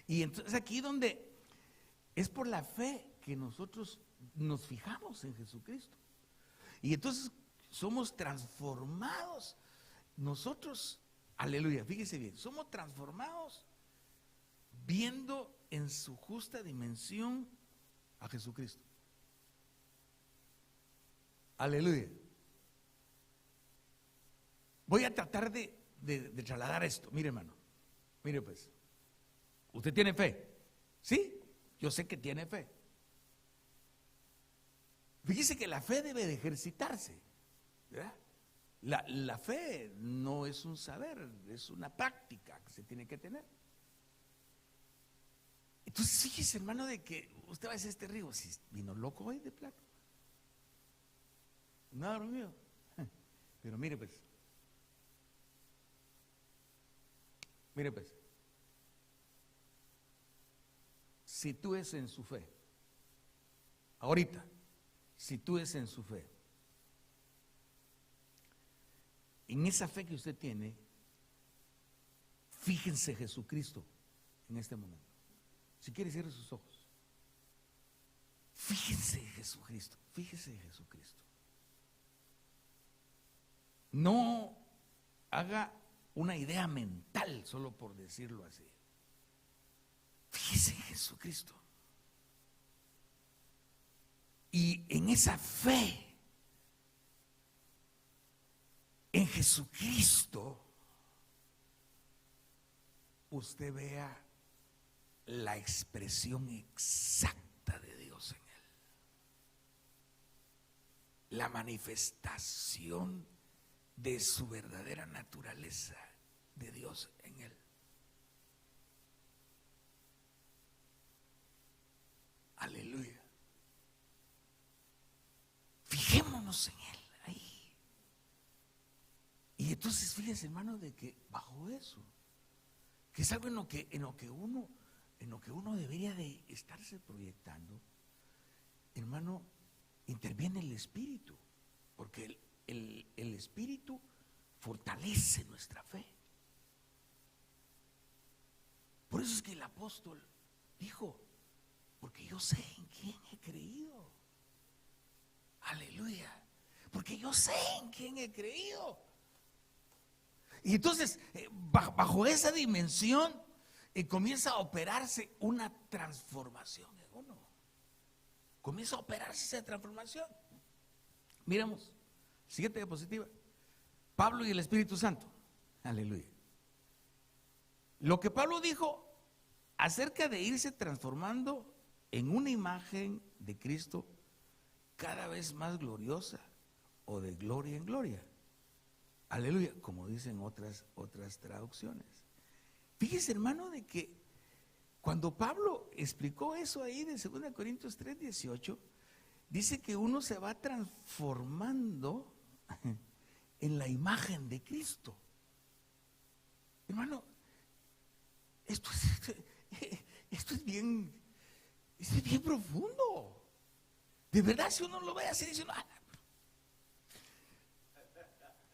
Y entonces aquí donde es por la fe que nosotros nos fijamos en Jesucristo. Y entonces somos transformados. Nosotros, aleluya, fíjese bien, somos transformados viendo en su justa dimensión a Jesucristo. Aleluya. Voy a tratar de trasladar esto. Mire, hermano, mire pues, ¿usted tiene fe? ¿Sí? Yo sé que tiene fe. Fíjese que la fe debe de ejercitarse, ¿verdad? La fe no es un saber, es una práctica que se tiene que tener. Entonces fíjese, hermano, de que usted va a decir este río, si vino loco hoy de plano. Nada mío. Pero mire pues, si tú es en su fe, ahorita, si tú es en su fe, en esa fe que usted tiene, fíjense Jesucristo en este momento. Si quiere, cierre sus ojos. Fíjense en Jesucristo, fíjese en Jesucristo. No haga una idea mental solo por decirlo así. Fíjese en Jesucristo. Y en esa fe, en Jesucristo, usted vea la expresión exacta de Dios en él. la manifestación de su verdadera naturaleza de Dios en él. Aleluya. Fijémonos en él ahí. Y entonces fíjese, hermano, de que bajo eso, que es algo en lo que uno debería de estarse proyectando, hermano, interviene el Espíritu, porque el Espíritu fortalece nuestra fe. Por eso es que el apóstol dijo, porque yo sé en quién he creído. Aleluya. Porque yo sé en quién he creído. Y entonces, bajo esa dimensión, comienza a operarse una transformación en uno. Comienza a operarse esa transformación. Miremos, siguiente diapositiva. Pablo y el Espíritu Santo. Aleluya. Lo que Pablo dijo acerca de irse transformando en una imagen de Cristo cada vez más gloriosa o de gloria en gloria. Aleluya, como dicen otras traducciones. Fíjese, hermano, de que cuando Pablo explicó eso ahí de 2 Corintios 3:18, dice que uno se va transformando en la imagen de Cristo. Hermano, esto es bien profundo. De verdad, si uno lo ve así diciendo,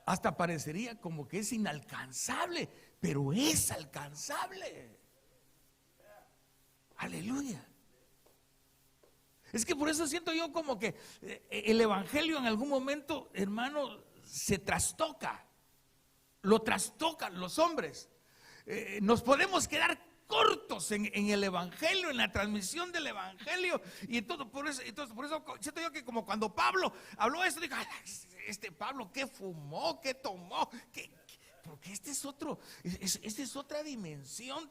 hasta parecería como que es inalcanzable, pero es alcanzable. Aleluya. Es que por eso siento yo como que el evangelio en algún momento, hermano, se trastoca. Lo trastocan los hombres. Nos podemos quedar cortos en el evangelio, en la transmisión del evangelio, y todo por eso siento yo que como cuando Pablo habló esto, digo, este Pablo, ¿qué fumó? ¿Qué tomó? Porque esta es otra dimensión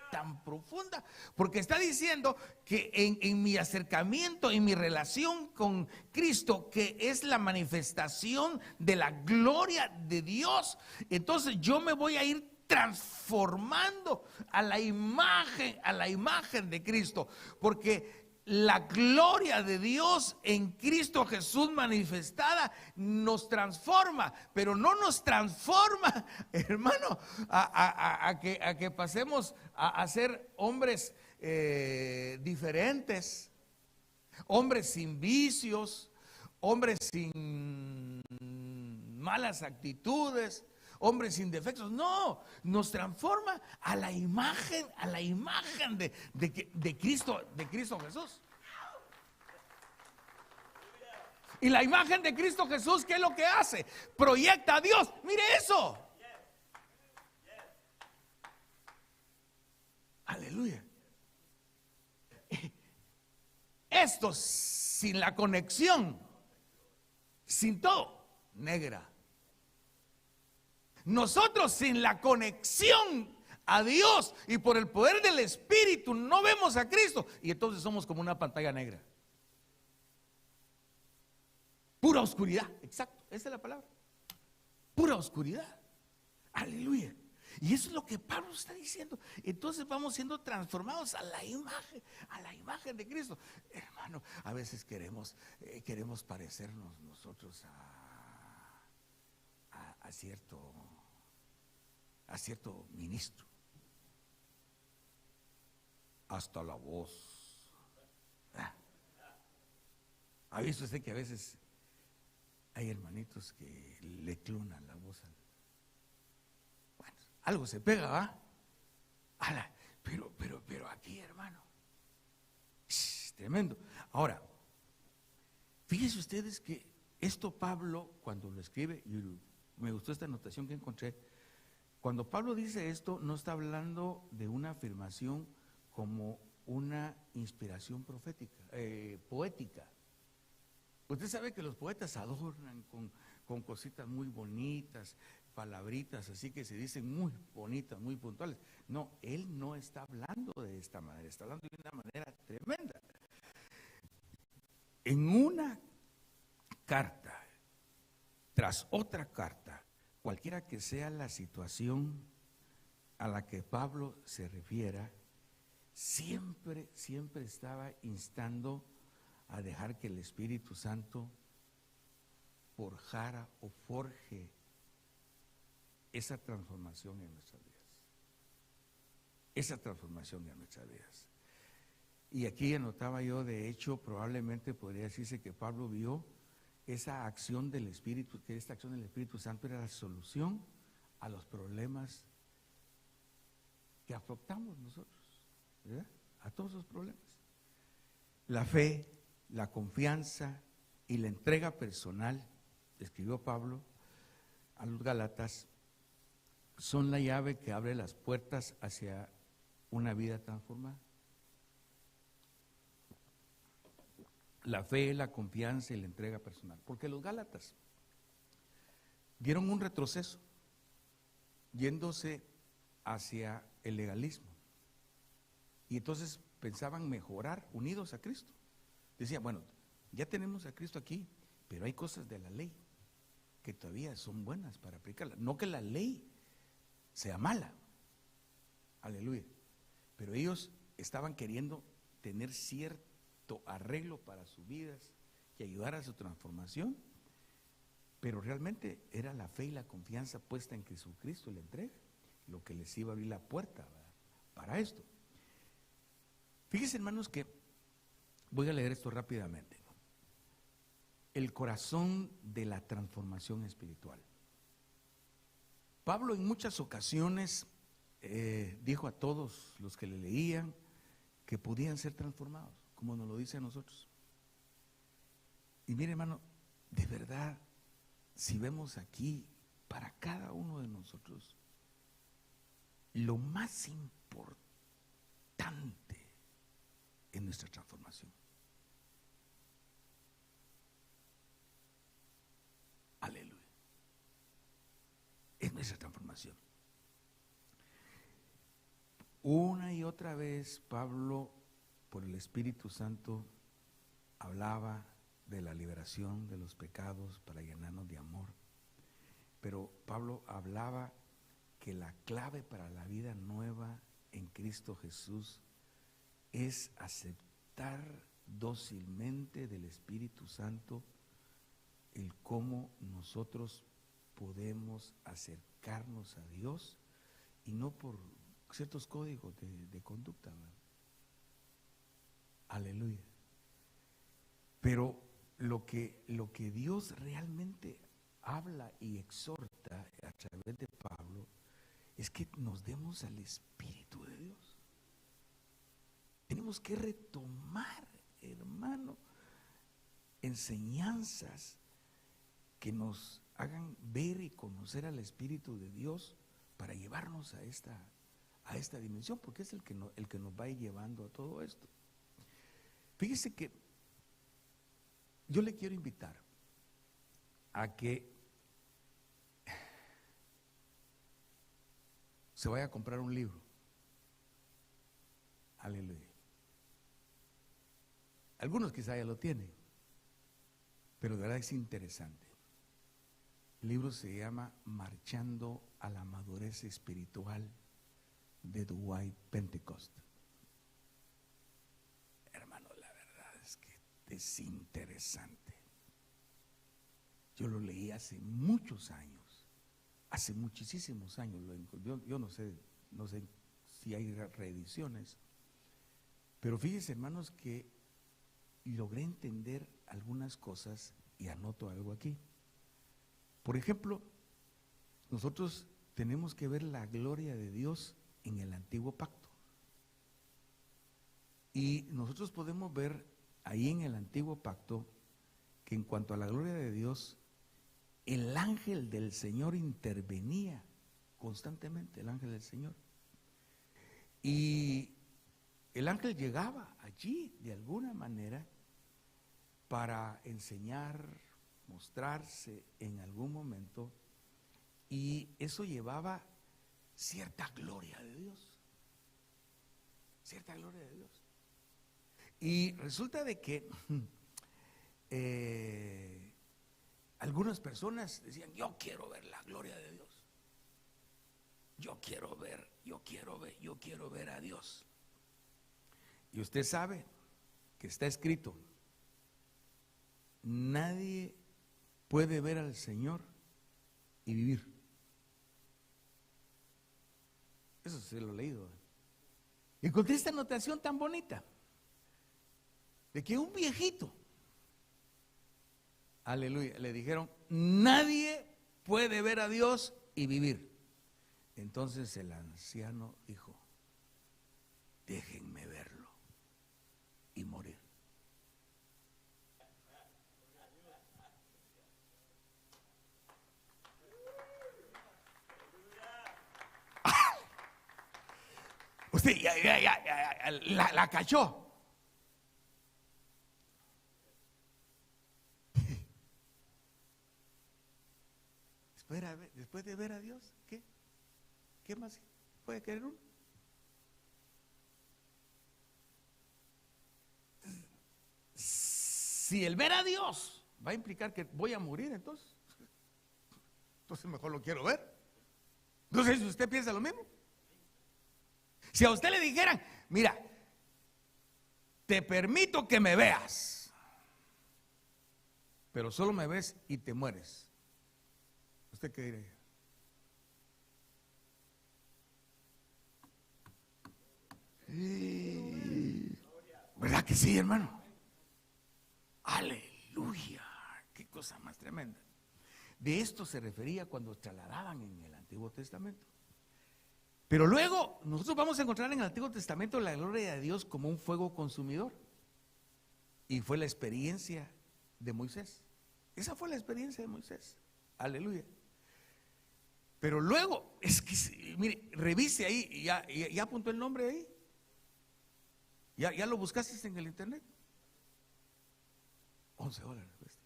tan profunda, porque está diciendo que en mi acercamiento, en mi relación con Cristo, que es la manifestación de la gloria de Dios, entonces yo me voy a ir transformando a la imagen de Cristo, porque la gloria de Dios en Cristo Jesús manifestada nos transforma, pero no nos transforma, hermano, a que pasemos a ser hombres diferentes, hombres sin vicios, hombres sin malas actitudes, hombres sin defectos. No, nos transforma a la imagen de Cristo Jesús. Y la imagen de Cristo Jesús, ¿qué es lo que hace? Proyecta a Dios. Mire eso. Aleluya. Esto sin la conexión, sin todo, negra. Nosotros sin la conexión a Dios y por el poder del Espíritu no vemos a Cristo, y entonces somos como una pantalla negra. Pura oscuridad, exacto, esa es la palabra. Pura oscuridad. Aleluya. Y eso es lo que Pablo está diciendo. Entonces vamos siendo transformados a la imagen de Cristo. Hermano, a veces queremos parecernos nosotros a cierto ministro. Hasta la voz. ¿Ha visto usted que a veces hay hermanitos que le clonan la voz? Bueno, algo se pega, ¿va? Pero aquí, hermano, tremendo. Ahora, fíjense ustedes que esto Pablo, cuando lo escribe, me gustó esta anotación que encontré. Cuando Pablo dice esto, no está hablando de una afirmación como una inspiración poética. Usted sabe que los poetas adornan con cositas muy bonitas, palabritas así que se dicen muy bonitas, muy puntuales. No, él no está hablando de esta manera, está hablando de una manera tremenda. En una carta tras otra carta, cualquiera que sea la situación a la que Pablo se refiera, siempre estaba instando a dejar que el Espíritu Santo forjara o forje esa transformación en nuestras vidas. Esa transformación en nuestras vidas. Y aquí anotaba yo, de hecho, probablemente podría decirse que Pablo vio esa acción del Espíritu, que esta acción del Espíritu Santo era la solución a los problemas que afrontamos nosotros, ¿verdad? A todos los problemas. La fe, la confianza y la entrega personal, escribió Pablo a los Gálatas, son la llave que abre las puertas hacia una vida transformada. La fe, la confianza y la entrega personal. Porque los Gálatas dieron un retroceso, yéndose hacia el legalismo. Y entonces pensaban mejorar unidos a Cristo. Decían, bueno, ya tenemos a Cristo aquí, pero hay cosas de la ley que todavía son buenas para aplicarlas. No que la ley sea mala, aleluya, pero ellos estaban queriendo tener cierto arreglo para sus vidas y ayudar a su transformación, pero realmente era la fe y la confianza puesta en Jesucristo y la entrega lo que les iba a abrir la puerta, ¿verdad?, para esto. Fíjense, hermanos, que voy a leer esto rápidamente. El corazón de la transformación espiritual. Pablo en muchas ocasiones dijo a todos los que le leían que podían ser transformados, como nos lo dice a nosotros. Y mire, hermano, de verdad, si vemos aquí, para cada uno de nosotros, lo más importante en nuestra transformación, aleluya, es nuestra transformación. Una y otra vez Pablo, por el Espíritu Santo, hablaba de la liberación de los pecados para llenarnos de amor. Pero Pablo hablaba que la clave para la vida nueva en Cristo Jesús es aceptar dócilmente del Espíritu Santo el cómo nosotros podemos acercarnos a Dios y no por ciertos códigos de conducta, ¿verdad? Aleluya. Pero lo que Dios realmente habla y exhorta a través de Pablo es que nos demos al Espíritu de Dios. Tenemos que retomar, hermano, enseñanzas que nos hagan ver y conocer al Espíritu de Dios para llevarnos a esta dimensión, porque es el que nos va a ir llevando a todo esto. Fíjese que yo le quiero invitar a que se vaya a comprar un libro. Aleluya. Algunos quizá ya lo tienen, pero de verdad es interesante. El libro se llama Marchando a la Madurez Espiritual, de Dwight Pentecost. Hermano, la verdad es que es interesante. Yo lo leí hace muchos años, hace muchísimos años. Yo no sé si hay reediciones, pero fíjense, hermanos, que logré entender algunas cosas y anoto algo aquí. Por ejemplo, nosotros tenemos que ver la gloria de Dios en el antiguo pacto. Y nosotros podemos ver ahí en el antiguo pacto que en cuanto a la gloria de Dios, el ángel del Señor intervenía constantemente, el ángel del Señor. Y el ángel llegaba allí de alguna manera para enseñar, mostrarse en algún momento, y eso llevaba cierta gloria de Dios, cierta gloria de Dios. Y resulta de que Algunas personas decían, yo quiero ver la gloria de Dios. Yo quiero ver a Dios. Y usted sabe que está escrito, nadie puede ver al Señor y vivir. Eso se lo he leído. Encontré esta anotación tan bonita de que un viejito, aleluya, le dijeron, nadie puede ver a Dios y vivir. Entonces el anciano dijo, déjenme verlo y morir. Usted la cachó. Después de ver a Dios, ¿qué más puede querer uno? Si el ver a Dios va a implicar que voy a morir, entonces mejor lo quiero ver. No sé si usted piensa lo mismo. Si a usted le dijeran, mira, te permito que me veas, pero solo me ves y te mueres, ¿usted qué diría? ¿Verdad que sí, hermano? Aleluya, qué cosa más tremenda. De esto se refería cuando trasladaban en el Antiguo Testamento. Pero luego nosotros vamos a encontrar en el Antiguo Testamento la gloria de Dios como un fuego consumidor. Y fue la experiencia de Moisés. Esa fue la experiencia de Moisés. Aleluya. Pero luego, es que, mire, revise ahí, ya apuntó el nombre ahí. Ya lo buscaste en el internet. $11 cuesta.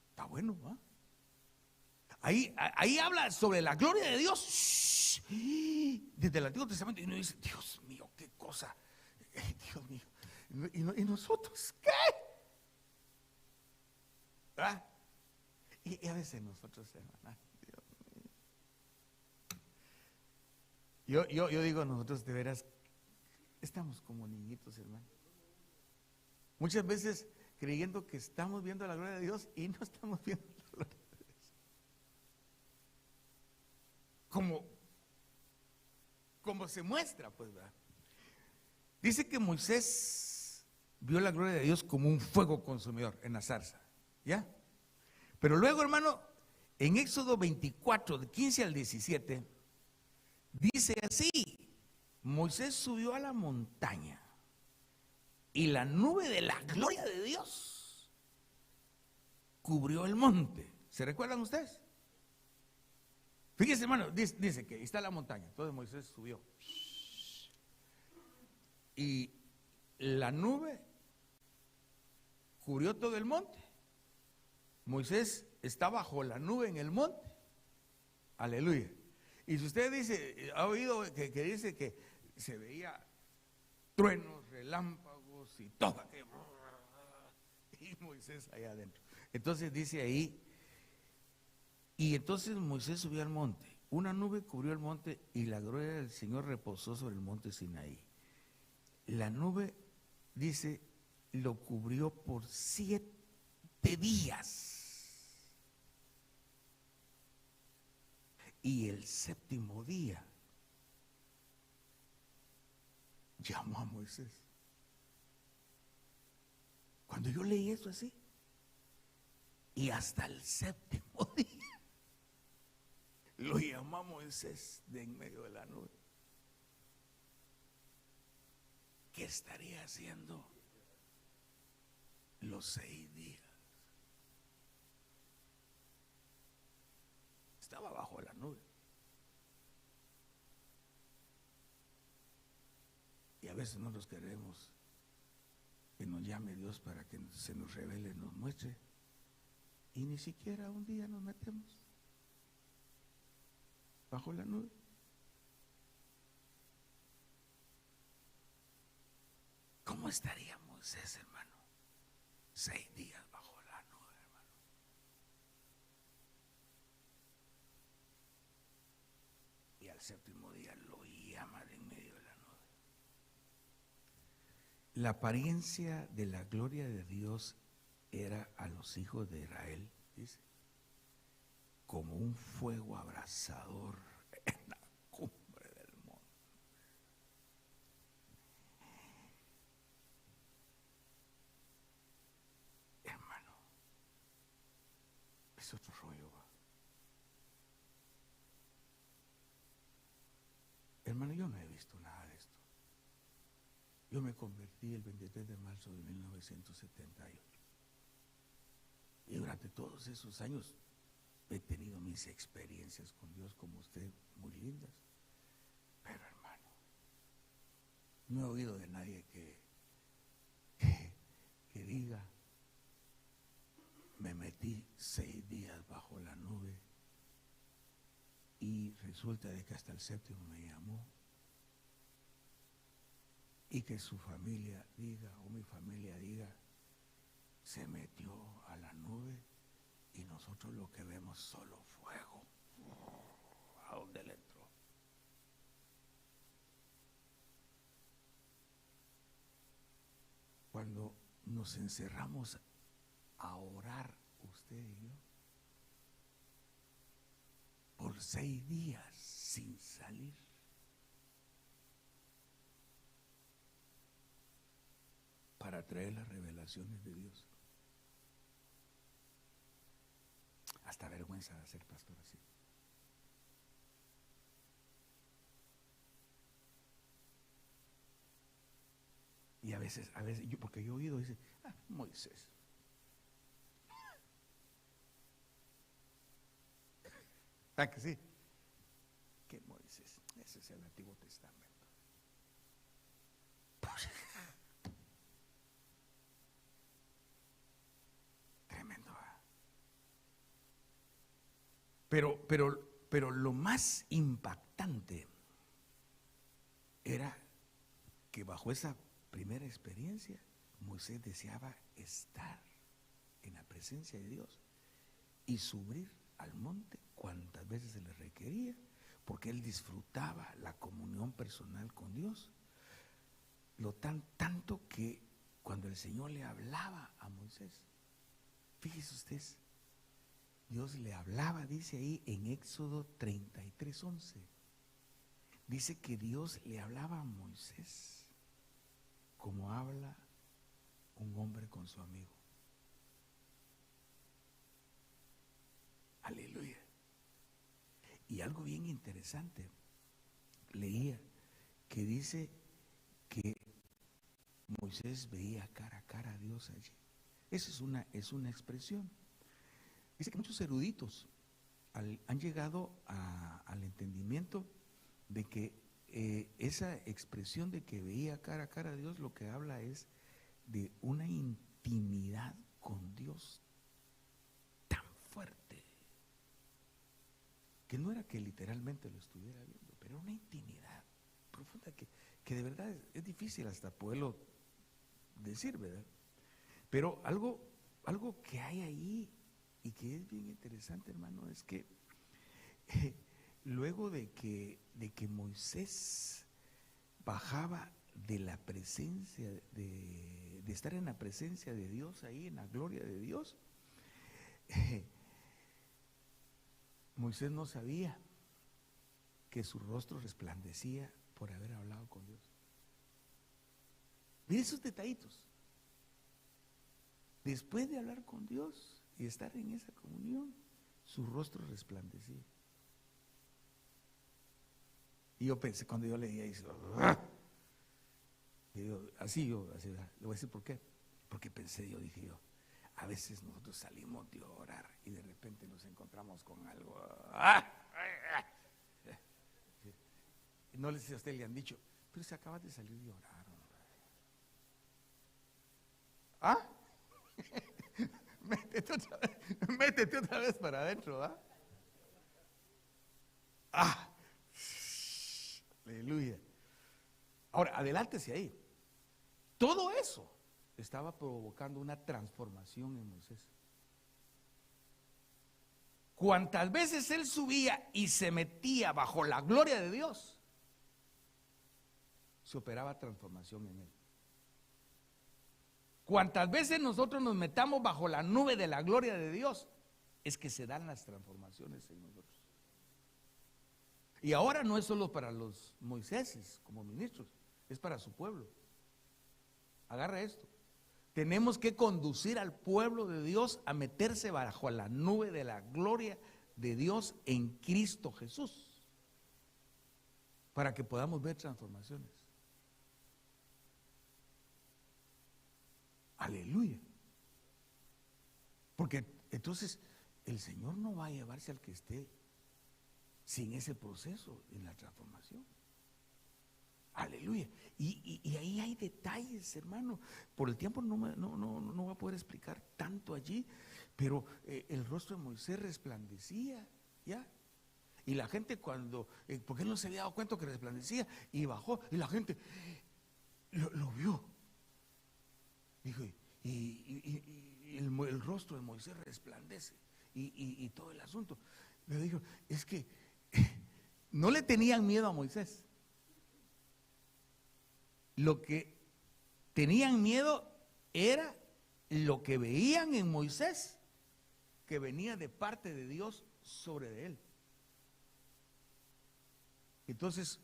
Está bueno, ¿va? Ahí habla sobre la gloria de Dios. Desde el Antiguo Testamento. Y uno dice, Dios mío, qué cosa. Dios mío. ¿Y nosotros qué? ¿Verdad? Y a veces nosotros, hermana, Dios mío. Yo digo, nosotros de veras estamos como niñitos, hermano. Muchas veces creyendo que estamos viendo la gloria de Dios y no estamos viendo la gloria de Dios. Como se muestra, pues, ¿verdad? Dice que Moisés vio la gloria de Dios como un fuego consumidor en la zarza, ¿ya? Pero luego, hermano, en Éxodo 24, de 15 al 17, dice así: Moisés subió a la montaña y la nube de la gloria de Dios cubrió el monte. ¿Se recuerdan ustedes? Fíjense, hermano, dice que está la montaña. Entonces Moisés subió y la nube cubrió todo el monte. Moisés está bajo la nube en el monte. Aleluya. Y si usted dice, ha oído que dice que se veía truenos, relámpagos y todo aquello, y Moisés allá adentro. Entonces dice ahí, y entonces Moisés subió al monte, una nube cubrió el monte y la gloria del Señor reposó sobre el monte Sinaí. La nube, dice, lo cubrió por 7 días. Y el 7º día llamó a Moisés. Cuando yo leí eso así, y hasta el 7º día lo llamó a Moisés de en medio de la nube. ¿Qué estaría haciendo los 6 días? Estaba bajo la nube. Y a veces nosotros queremos que nos llame Dios para que se nos revele, nos muestre, y ni siquiera un día nos metemos bajo la nube. ¿Cómo estaría Moisés, hermano? 6 días bajo la nube, hermano. al séptimo día lo llama de en medio de la nube. La apariencia de la gloria de Dios era a los hijos de Israel, dice, como un fuego abrasador en la cumbre del monte. Hermano, es otro rollo. Hermano, yo no he visto nada de esto. Yo me convertí el 23 de marzo de 1978. Y durante todos esos años he tenido mis experiencias con Dios como usted, muy lindas. Pero hermano, no he oído de nadie que diga, me metí 6 días bajo la nube y resulta de que hasta el séptimo me llamó, y que su familia diga, o mi familia diga, se metió a la nube y nosotros lo que vemos solo fuego. ¿A dónde le entró? Cuando nos encerramos a orar, usted y yo, por 6 días sin salir, para traer las revelaciones de Dios. Hasta vergüenza de ser pastor así. Y a veces, porque yo he oído, dice, Moisés. ¿Ah, que sí? ¿Qué Moisés? Ese es el Antiguo Testamento. Tremendo. Pero lo más impactante era que bajo esa primera experiencia Moisés deseaba estar en la presencia de Dios y subir al monte cuantas veces se le requería, porque él disfrutaba la comunión personal con Dios. Tanto que cuando el Señor le hablaba a Moisés, fíjese usted, Dios le hablaba, dice ahí en Éxodo 33:11, dice que Dios le hablaba a Moisés como habla un hombre con su amigo. Aleluya. Y algo bien interesante, leía que dice que Moisés veía cara a cara a Dios allí. Esa es una expresión. Dice que muchos eruditos han llegado al entendimiento de que esa expresión de que veía cara a cara a Dios lo que habla es de una intimidad con Dios tan fuerte, que no era que literalmente lo estuviera viendo, pero una intimidad profunda que de verdad es difícil hasta poderlo decir, ¿verdad? Pero algo que hay ahí y que es bien interesante, hermano, es que luego de que Moisés bajaba de la presencia, de estar en la presencia de Dios, ahí en la gloria de Dios, Moisés no sabía que su rostro resplandecía por haber hablado con Dios. Mire esos detallitos. Después de hablar con Dios y estar en esa comunión, su rostro resplandecía. Y yo pensé, cuando yo leía eso, le voy a decir por qué. Porque pensé, dije yo, a veces nosotros salimos de orar y de repente nos encontramos con algo. No les sé si a usted le han dicho, pero se acaba de salir de orar. Métete otra vez para adentro, aleluya. Ahora, adelántese ahí. Todo eso estaba provocando una transformación en Moisés. cuantas veces él subía y se metía bajo la gloria de Dios, se operaba transformación en él. Cuantas veces nosotros nos metamos bajo la nube de la gloria de Dios, es que se dan las transformaciones en nosotros. Y ahora no es solo para los Moiséses como ministros, es para su pueblo. Agarra esto. Tenemos que conducir al pueblo de Dios a meterse bajo la nube de la gloria de Dios en Cristo Jesús, para que podamos ver transformaciones. Aleluya. Porque entonces el Señor no va a llevarse al que esté sin ese proceso en la transformación. Aleluya. Y ahí hay detalles, hermano. Por el tiempo no voy a poder explicar tanto allí, pero el rostro de Moisés resplandecía, ¿ya? Y la gente cuando, porque él no se había dado cuenta que resplandecía, y bajó, y la gente lo vio. Dijo, y el rostro de Moisés resplandece, y todo el asunto. Le dijo, es que no le tenían miedo a Moisés. Lo que tenían miedo era lo que veían en Moisés, que venía de parte de Dios sobre de él. Entonces,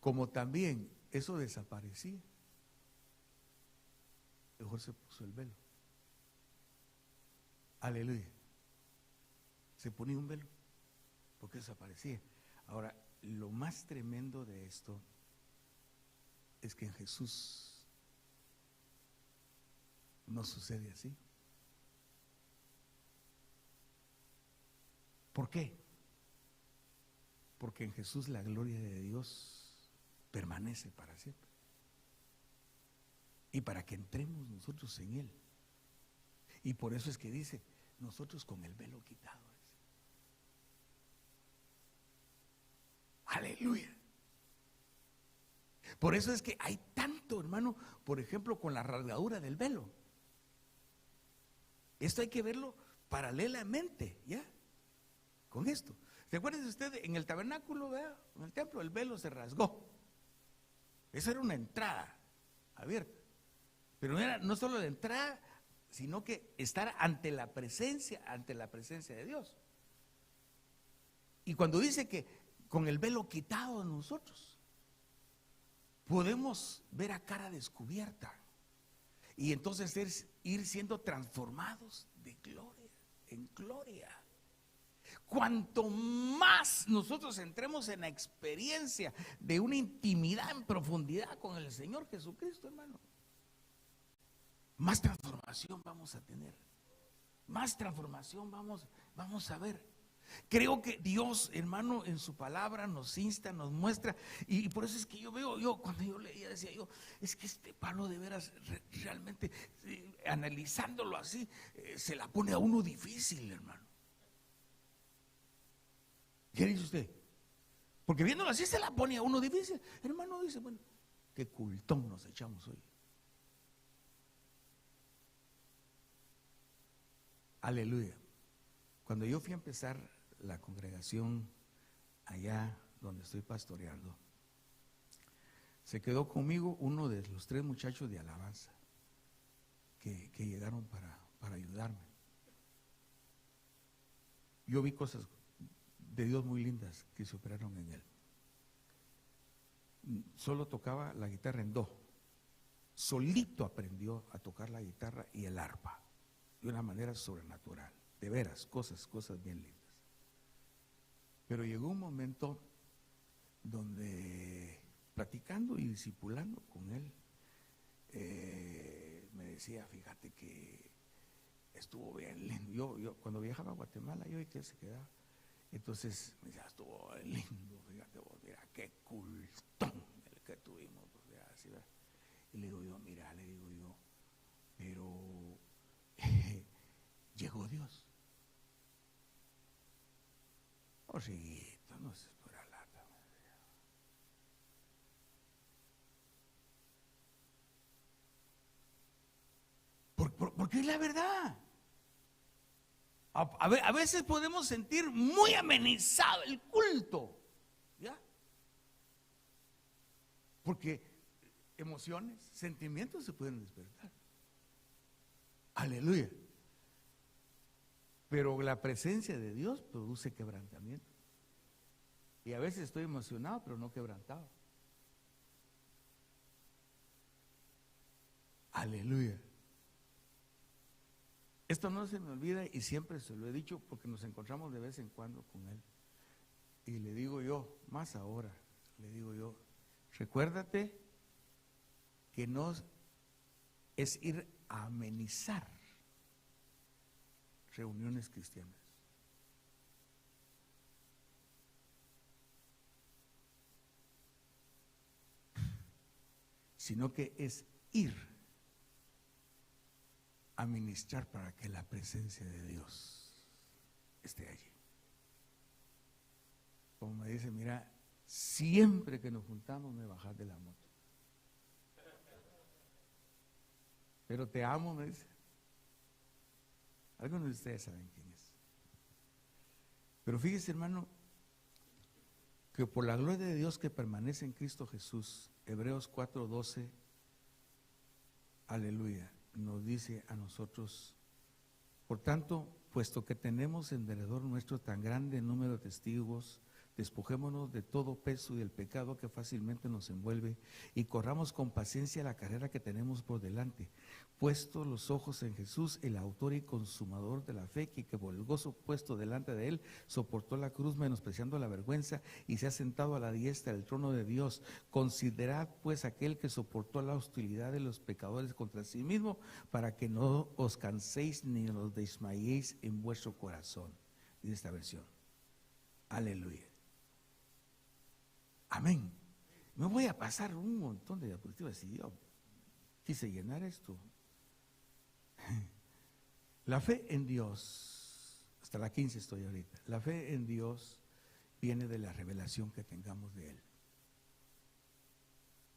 como también eso desaparecía, mejor se puso el velo. Aleluya. Se ponía un velo porque desaparecía. Ahora, lo más tremendo de esto es que en Jesús no sucede así. ¿Por qué? Porque en Jesús la gloria de Dios permanece para siempre. Y para que entremos nosotros en Él. Y por eso es que dice, nosotros con el velo quitado. Aleluya. Por eso es que hay tanto, hermano, por ejemplo, con la rasgadura del velo. Esto hay que verlo paralelamente, ¿ya? Con esto. Recuerden ustedes, en el tabernáculo, ¿verdad? En el templo, el velo se rasgó. Esa era una entrada abierta. Pero no era no solo la entrada, sino que estar ante la presencia de Dios. Y cuando dice que con el velo quitado de nosotros, podemos ver a cara descubierta y entonces ir siendo transformados de gloria en gloria. Cuanto más nosotros entremos en la experiencia de una intimidad en profundidad con el Señor Jesucristo, hermano, más transformación vamos a tener, más transformación vamos a ver. Creo que Dios, hermano, en su palabra nos insta, nos muestra, y por eso es que cuando yo leía, decía yo, es que este Pablo de veras realmente, analizándolo así, se la pone a uno difícil, hermano. ¿Qué dice usted? Porque viéndolo así se la pone a uno difícil. Hermano dice, bueno, qué cultón nos echamos hoy. Aleluya. Cuando yo fui a empezar la congregación allá donde estoy pastoreando, se quedó conmigo uno de los 3 muchachos de alabanza que llegaron para ayudarme. Yo vi cosas de Dios muy lindas que se operaron en él. Solo tocaba la guitarra en do. Solito aprendió a tocar la guitarra y el arpa de una manera sobrenatural. De veras, cosas bien lindas. Pero llegó un momento donde, platicando y discipulando con él, me decía, fíjate que estuvo bien lindo. Yo cuando viajaba a Guatemala, yo vi que él se quedaba. Entonces me decía, estuvo bien lindo, fíjate vos, mira qué cultón el que tuvimos. Así, y le digo yo, mira, pero llegó Dios. Oh, hijito, no se espera lata. Porque es la verdad. A veces podemos sentir muy amenizado el culto, ¿ya? Porque emociones, sentimientos se pueden despertar. Aleluya. Pero la presencia de Dios produce quebrantamiento. Y a veces estoy emocionado, pero no quebrantado. Aleluya. Esto no se me olvida y siempre se lo he dicho porque nos encontramos de vez en cuando con él. Y le digo yo, más ahora, le digo yo, recuérdate que no es ir a amenizar reuniones cristianas. Sino que es ir a ministrar para que la presencia de Dios esté allí. Como me dice, mira, siempre que nos juntamos me bajas de la moto. Pero te amo, me dice. Algunos de ustedes saben quién es. Pero fíjese, hermano, que por la gloria de Dios que permanece en Cristo Jesús, Hebreos 4:12, aleluya, nos dice a nosotros: por tanto, puesto que tenemos en derredor nuestro tan grande número de testigos, despojémonos de todo peso y del pecado que fácilmente nos envuelve y corramos con paciencia la carrera que tenemos por delante, puestos los ojos en Jesús, el autor y consumador de la fe, que por el gozo puesto delante de él soportó la cruz, menospreciando la vergüenza, y se ha sentado a la diestra del trono de Dios. Considerad pues aquel que soportó la hostilidad de los pecadores contra sí mismo, para que no os canséis ni os desmayéis en vuestro corazón. Dice esta versión. Aleluya. Amén. Me voy a pasar un montón de diapositivas y yo quise llenar esto. La fe en Dios, hasta la 15 estoy ahorita. La fe en Dios viene de la revelación que tengamos de Él.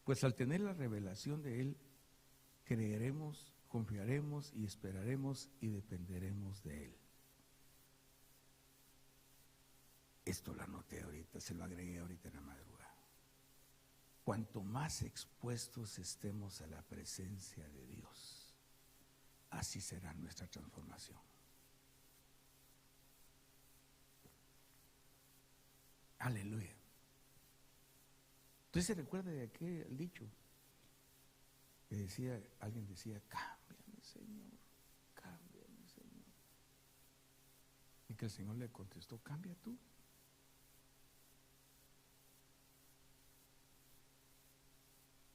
Pues al tener la revelación de Él, creeremos, confiaremos y esperaremos y dependeremos de Él. Esto lo anoté ahorita, se lo agregué ahorita en la madrugada. Cuanto más expuestos estemos a la presencia de Dios, así será nuestra transformación. Aleluya. Entonces se recuerda de aquel dicho que decía, alguien decía, cámbiame Señor, cámbiame Señor. Y que el Señor le contestó, cambia tú.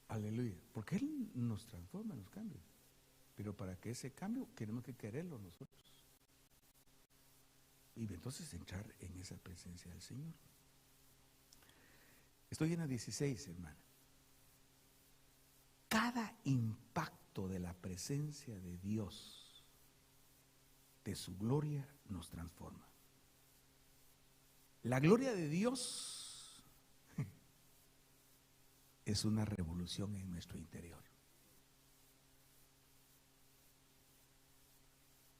Aleluya, porque Él nos transforma, nos cambia. Pero para que ese cambio tenemos que quererlo nosotros. Y entonces entrar en esa presencia del Señor. Estoy en la 16, hermana. Cada impacto de la presencia de Dios, de su gloria, nos transforma. La gloria de Dios es una revolución en nuestro interior.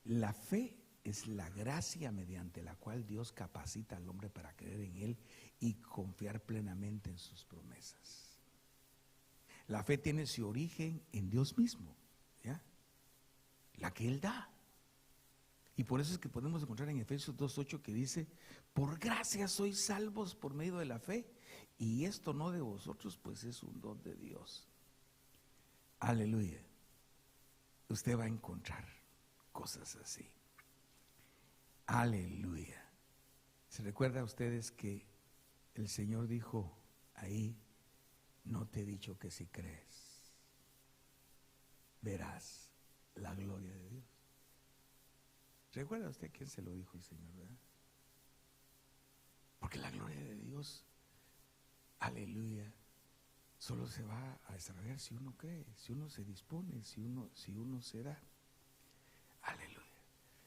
La fe es la gracia mediante la cual Dios capacita al hombre para creer en Él y confiar plenamente en sus promesas. La fe tiene su origen en Dios mismo, ¿ya? La que Él da. Y por eso es que podemos encontrar en Efesios 2:8 que dice, por gracia sois salvos por medio de la fe, y esto no de vosotros, pues es un don de Dios. Aleluya. Usted va a encontrar cosas así. Aleluya. ¿Se recuerda a ustedes que el Señor dijo ahí, no te he dicho que si crees, verás la gloria de Dios? ¿Recuerda usted quién se lo dijo el Señor, verdad? Porque la gloria de Dios, aleluya, solo se va a desarrollar si uno cree, si uno se dispone, si uno se da. Aleluya.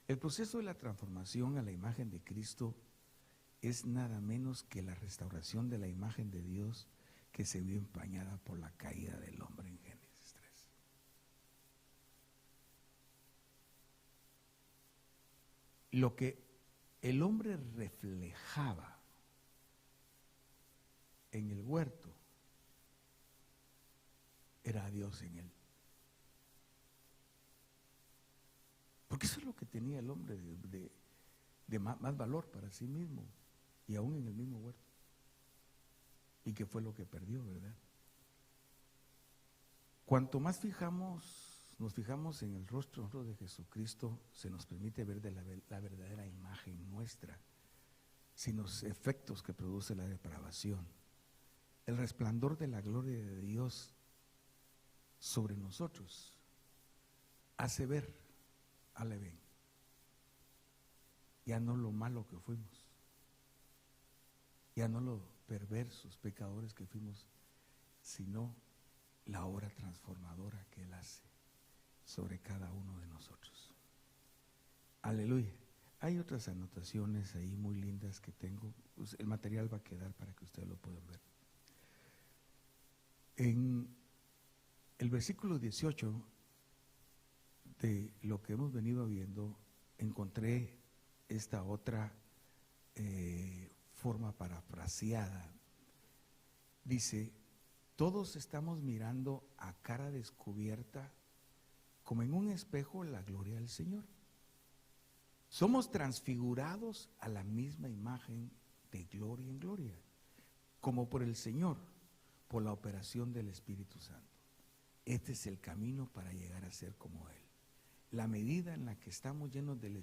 El proceso de la transformación a la imagen de Cristo es nada menos que la restauración de la imagen de Dios que se vio empañada por la caída del hombre en Génesis 3. lo que el hombre reflejaba en el huerto era a Dios en él. Porque eso es lo que tenía el hombre de más valor para sí mismo, y aún en el mismo huerto. Y que fue lo que perdió, ¿verdad? Cuanto más nos fijamos en el rostro de Jesucristo, se nos permite ver de la verdadera imagen nuestra, sin los efectos que produce la depravación. El resplandor de la gloria de Dios sobre nosotros hace ver, ven, ya no lo malo que fuimos, ya no lo perversos, pecadores que fuimos, sino la obra transformadora que Él hace sobre cada uno de nosotros. Aleluya. Hay otras anotaciones ahí muy lindas que tengo. Pues el material va a quedar para que ustedes lo puedan ver. En el versículo 18 de lo que hemos venido viendo, encontré esta otra forma parafraseada. Dice: todos estamos mirando a cara descubierta, como en un espejo, la gloria del Señor. Somos transfigurados a la misma imagen de gloria en gloria, como por el Señor, por la operación del Espíritu Santo. Este es el camino para llegar a ser como Él. La medida en la que estamos llenos del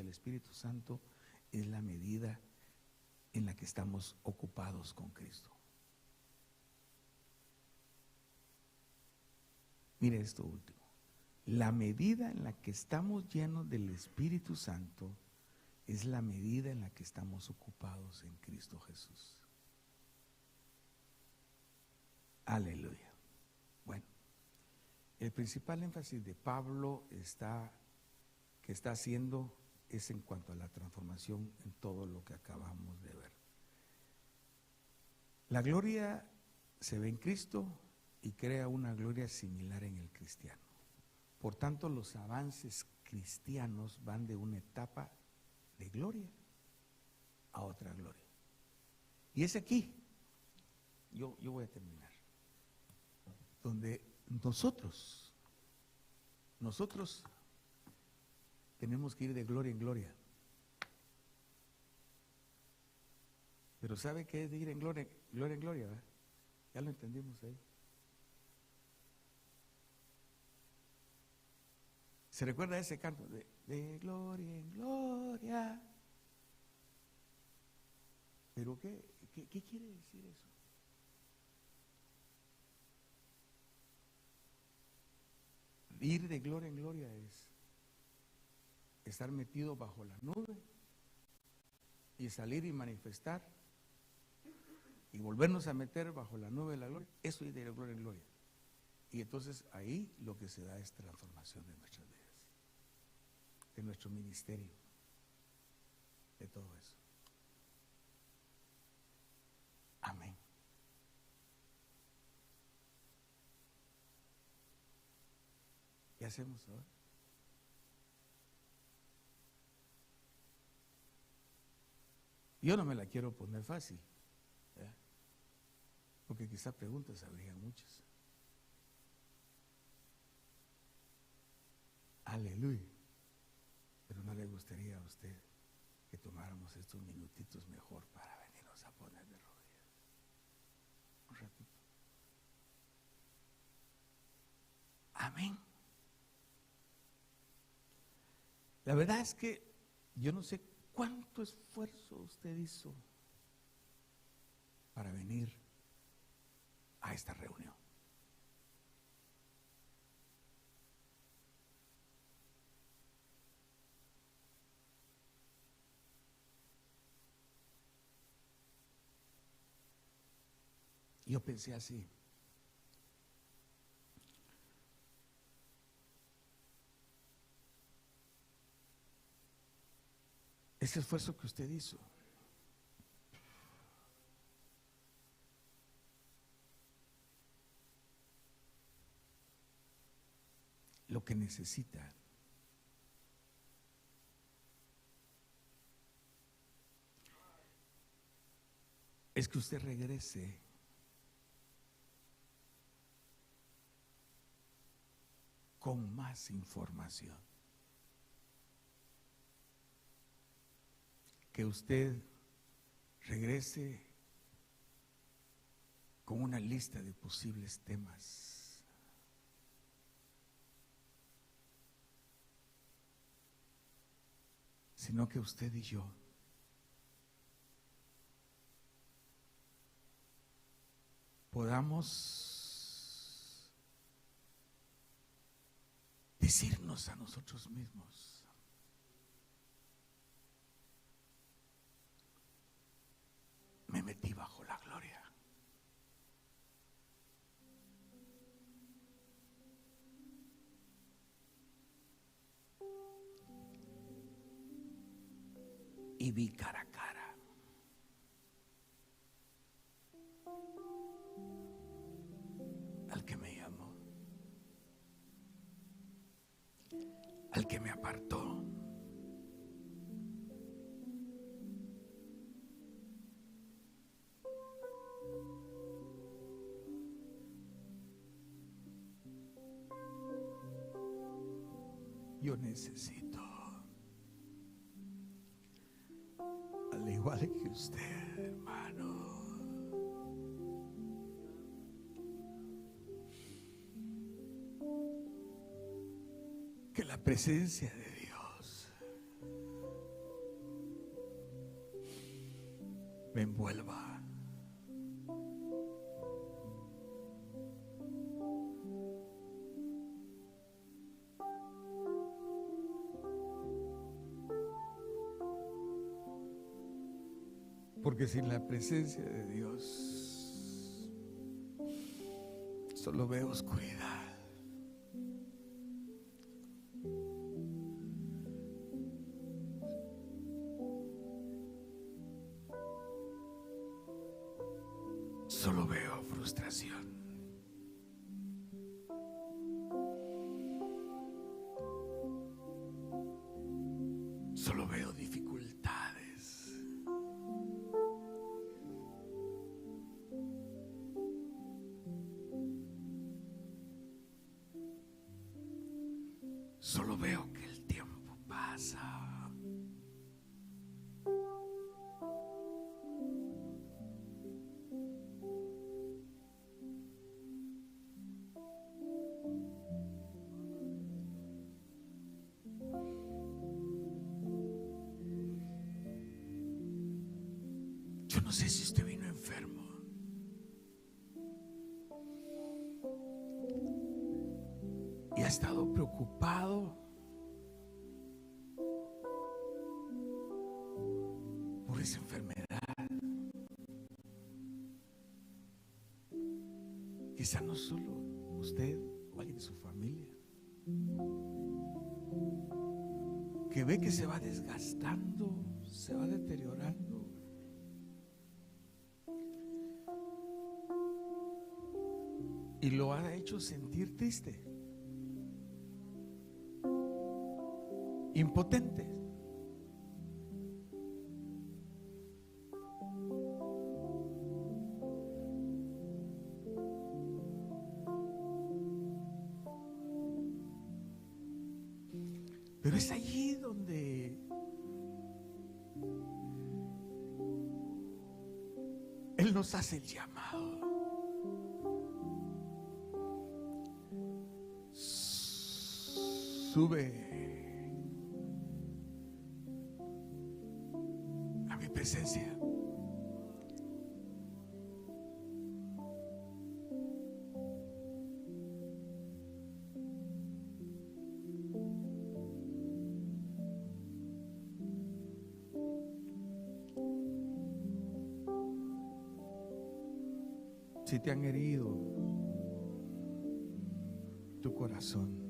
Espíritu Santo es la medida en la que estamos ocupados con Cristo. Mire esto último. La medida en la que estamos llenos del Espíritu Santo es la medida en la que estamos ocupados en Cristo Jesús. Aleluya. Bueno, el principal énfasis de Pablo que está haciendo es en cuanto a la transformación en todo lo que acabamos de ver. La gloria se ve en Cristo y crea una gloria similar en el cristiano. Por tanto, los avances cristianos van de una etapa de gloria a otra gloria. Y es aquí, yo voy a terminar, donde nosotros tenemos que ir de gloria en gloria. Pero ¿sabe qué es de ir en gloria en gloria? ¿Verdad? Ya lo entendimos ahí. ¿Se recuerda ese canto de gloria en gloria? ¿Pero qué quiere decir eso? Ir de gloria en gloria es estar metido bajo la nube y salir y manifestar y volvernos a meter bajo la nube de la gloria. Eso es de gloria en gloria. Y entonces ahí lo que se da es transformación de nuestras vidas, de nuestro ministerio, de todo eso. Amén. ¿Qué hacemos ahora? Yo no me la quiero poner fácil, ¿verdad? Porque quizá preguntas habría muchas. Aleluya. Pero ¿no le gustaría a usted que tomáramos estos minutitos mejor para venirnos a poner de rodillas? Un ratito. Amén. La verdad es que yo no sé cuánto esfuerzo usted hizo para venir a esta reunión. Yo pensé así: ese esfuerzo que usted hizo, lo que necesita es que usted regrese con más información. Que usted regrese con una lista de posibles temas. Sino que usted y yo podamos decirnos a nosotros mismos: me metí bajo la gloria. Y vi cara a cara al que me llamó, al que me apartó. Yo necesito, al igual que usted, hermano, que la presencia de Dios me envuelva. Porque sin la presencia de Dios solo veo oscuridad. Solo veo frustración. Solo veo dificultades. Solo veo que el tiempo pasa. Yo no sé si usted vino enfermo. Y ha estado preocupado por esa enfermedad. Quizá no solo usted o alguien de su familia, que ve que se va desgastando, se va deteriorando. Y lo ha hecho sentir triste, impotente. Pero es allí donde Él nos hace el llamado. Sube a mi presencia. Si te han herido tu corazón,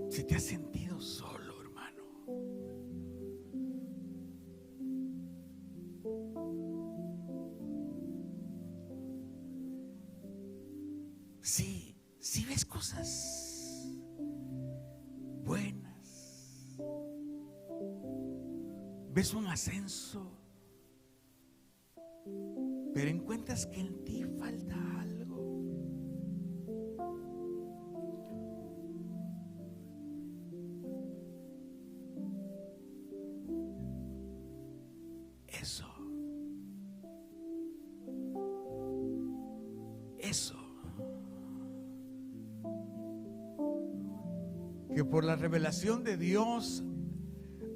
si te has sentido solo, hermano, si ves cosas buenas, ves un ascenso, pero encuentras que en ti falta algo. Eso que por la revelación de Dios,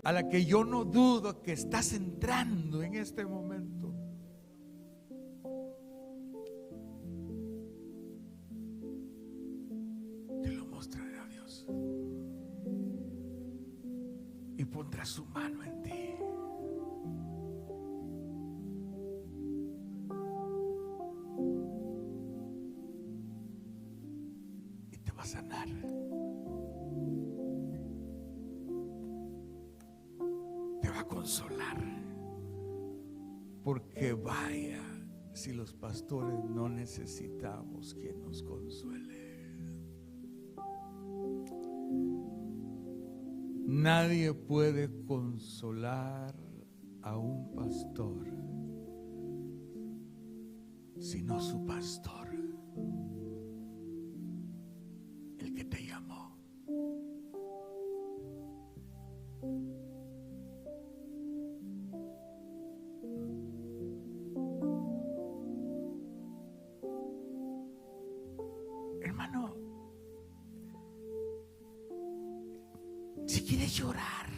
a la que yo no dudo que estás entrando en este momento, te lo mostrará Dios y pondrá su mano en ti. Y te va a sanar. Te va a consolar. Porque vaya, si los pastores no necesitamos quien nos consuele. Nadie puede consolar a un pastor sino su pastor, el que te llamó. Hermano, si quieres llorar,